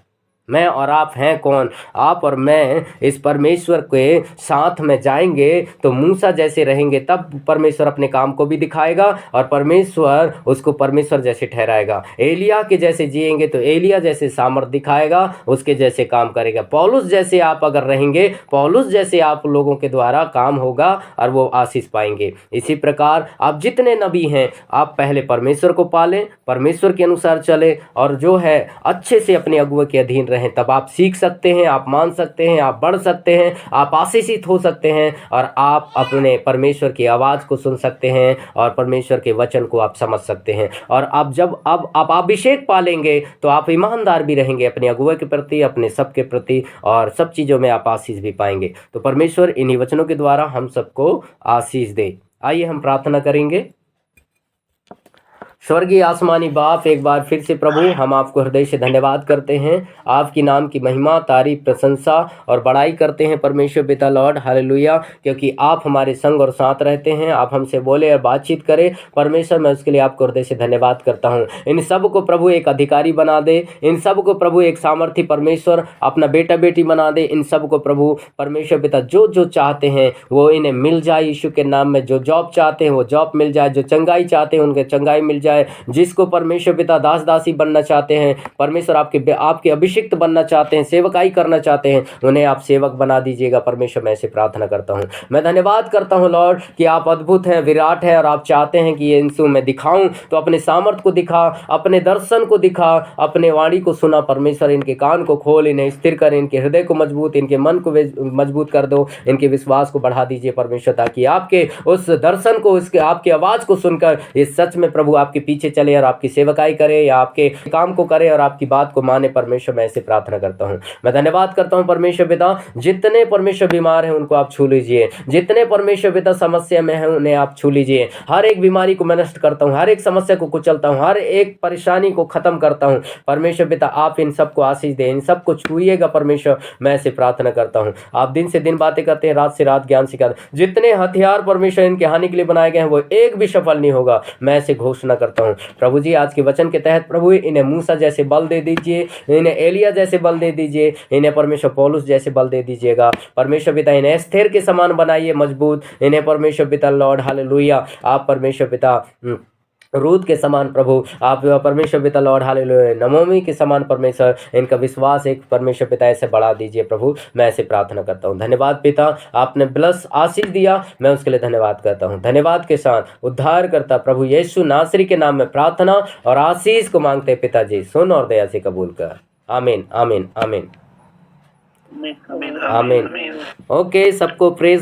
मैं और आप हैं कौन? आप और मैं इस परमेश्वर के साथ में जाएंगे तो मूसा जैसे रहेंगे, तब परमेश्वर अपने काम को भी दिखाएगा और परमेश्वर उसको परमेश्वर जैसे ठहराएगा। एलिया के जैसे जिएंगे तो एलिया जैसे सामर्थ दिखाएगा, उसके जैसे काम करेगा। पौलुस जैसे आप अगर रहेंगे, पौलुस जैसे आप लोगों के द्वारा काम होगा और वो आशीष पाएंगे। इसी प्रकार आप जितने नबी हैं, आप पहले परमेश्वर को पालें, परमेश्वर के अनुसार चले और जो है अच्छे से अपने अगुवे के अधीन रहें, तब आप सीख सकते हैं, आप मान सकते हैं, आप बढ़ सकते हैं, आप आशीषित हो सकते हैं और आप अपने परमेश्वर की आवाज़ को सुन सकते हैं और परमेश्वर के वचन को आप समझ सकते हैं। और आप जब आप अभिषेक पालेंगे तो आप ईमानदार भी रहेंगे अपने अगुवे के प्रति, अपने सब के प्रति, और सब चीज़ों में आप आशीष भी पाएंगे। तो परमेश्वर इन्हीं वचनों के द्वारा हम सबको आशीष दे। आइए हम प्रार्थना करेंगे। स्वर्गीय आसमानी बाप, एक बार फिर से प्रभु हम आपको हृदय से धन्यवाद करते हैं, आपकी नाम की महिमा, तारीफ, प्रशंसा और बड़ाई करते हैं परमेश्वर पिता लॉर्ड, हालेलुया। क्योंकि आप हमारे संग और साथ रहते हैं, आप हमसे बोले और बातचीत करें परमेश्वर। मैं उसके लिए आपको हृदय से धन्यवाद करता हूँ। इन सब को प्रभु एक अधिकारी बना दे, इन सब को प्रभु एक सामर्थी परमेश्वर अपना बेटा बेटी बना दे। इन सब को प्रभु परमेश्वर पिता जो जो चाहते हैं वो इन्हें मिल जाए यीशु के नाम में। जो जॉब चाहते हैं वो जॉब मिल जाए, जो चंगाई चाहते हैं उनके चंगाई मिल जाए, जिसको परमेश्वर पिता दास दासी बनना चाहते हैं, परमेश्वर आपके अभिषिक्त बनना चाहते हैं, सेवकाई करना चाहते हैं, उन्हें आप सेवक बना दीजिएगा परमेश्वर। मैं ऐसे प्रार्थना करता हूँ। मैं धन्यवाद करता हूँ लॉर्ड कि आप अद्भुत हैं, विराट हैं और आप चाहते हैं कि ये इनसे मैं दिखाऊं। तो अपने सामर्थ को दिखा, अपने दर्शन को दिखा, अपने वाणी को सुना परमेश्वर। इनके कान को खोल, इन्हें स्थिर कर, इनके हृदय को मजबूत, इनके मन को मजबूत कर दो, इनके विश्वास को बढ़ा दीजिए परमेश्वर, ताकि आपके उस दर्शन को, उसके आपकी आवाज़ को सुनकर ये सच में प्रभु आपके आपके पीछे चले और आपकी सेवकाई करे या आपके काम को करे और आपकी बात को माने। परमेश्वर मैं ऐसे प्रार्थना करता हूँ। मैं धन्यवाद करता हूँ परमेश्वर पिता, जितने परमेश्वर बीमार हैं उनको आप छू लीजिए, जितने परमेश्वर पिता समस्या में हैं उन्हें आप छू लीजिए। हर एक बीमारी को मैं नष्ट करता हूँ, हर एक समस्या को कुचलता हूँ, हर एक परेशानी को खत्म करता हूँ। परमेश्वर पिता आप इन सबको आशीष दें, इन सबको छूइएगा परमेश्वर, मैं ऐसे प्रार्थना करता हूँ। आप दिन से दिन बातें करते हैं, रात से रात ज्ञान सिखाते हैं। जितने हथियार परमेश्वर इनके हानि के लिए बनाए गए हैं वो एक भी सफल नहीं होगा, मैं ऐसे घोषणा करता हूँ। प्रभु जी आज के वचन के तहत प्रभु इन्हें मूसा जैसे बल दे दीजिए, इन्हें एलिया जैसे बल दे दीजिए, इन्हें परमेश्वर पौलुस जैसे बल दे दीजिएगा। परमेश्वर पिता इन्हें एस्थेर के समान बनाइए मजबूत, इन्हें परमेश्वर पिता लॉर्ड हालेलुया आप परमेश्वर पिता रूत के समान प्रभु आप परमेश्वर पिता लॉर्ड हालेलुया नमोमी के समान परमेश्वर इनका विश्वास एक परमेश्वर पिता ऐसे बढ़ा दीजिए प्रभु, मैं ऐसे प्रार्थना करता हूँ। धन्यवाद पिता, आपने ब्लस आशीष दिया, मैं उसके लिए धन्यवाद करता हूँ। धन्यवाद के साथ उद्धार करता प्रभु यीशु नासरी के नाम में प्रार्थना और आशीष को मांगते पिताजी, सुन और दया से कबूल कर। आमीन आमीन आमीन आमीन। ओके, सबको प्रेज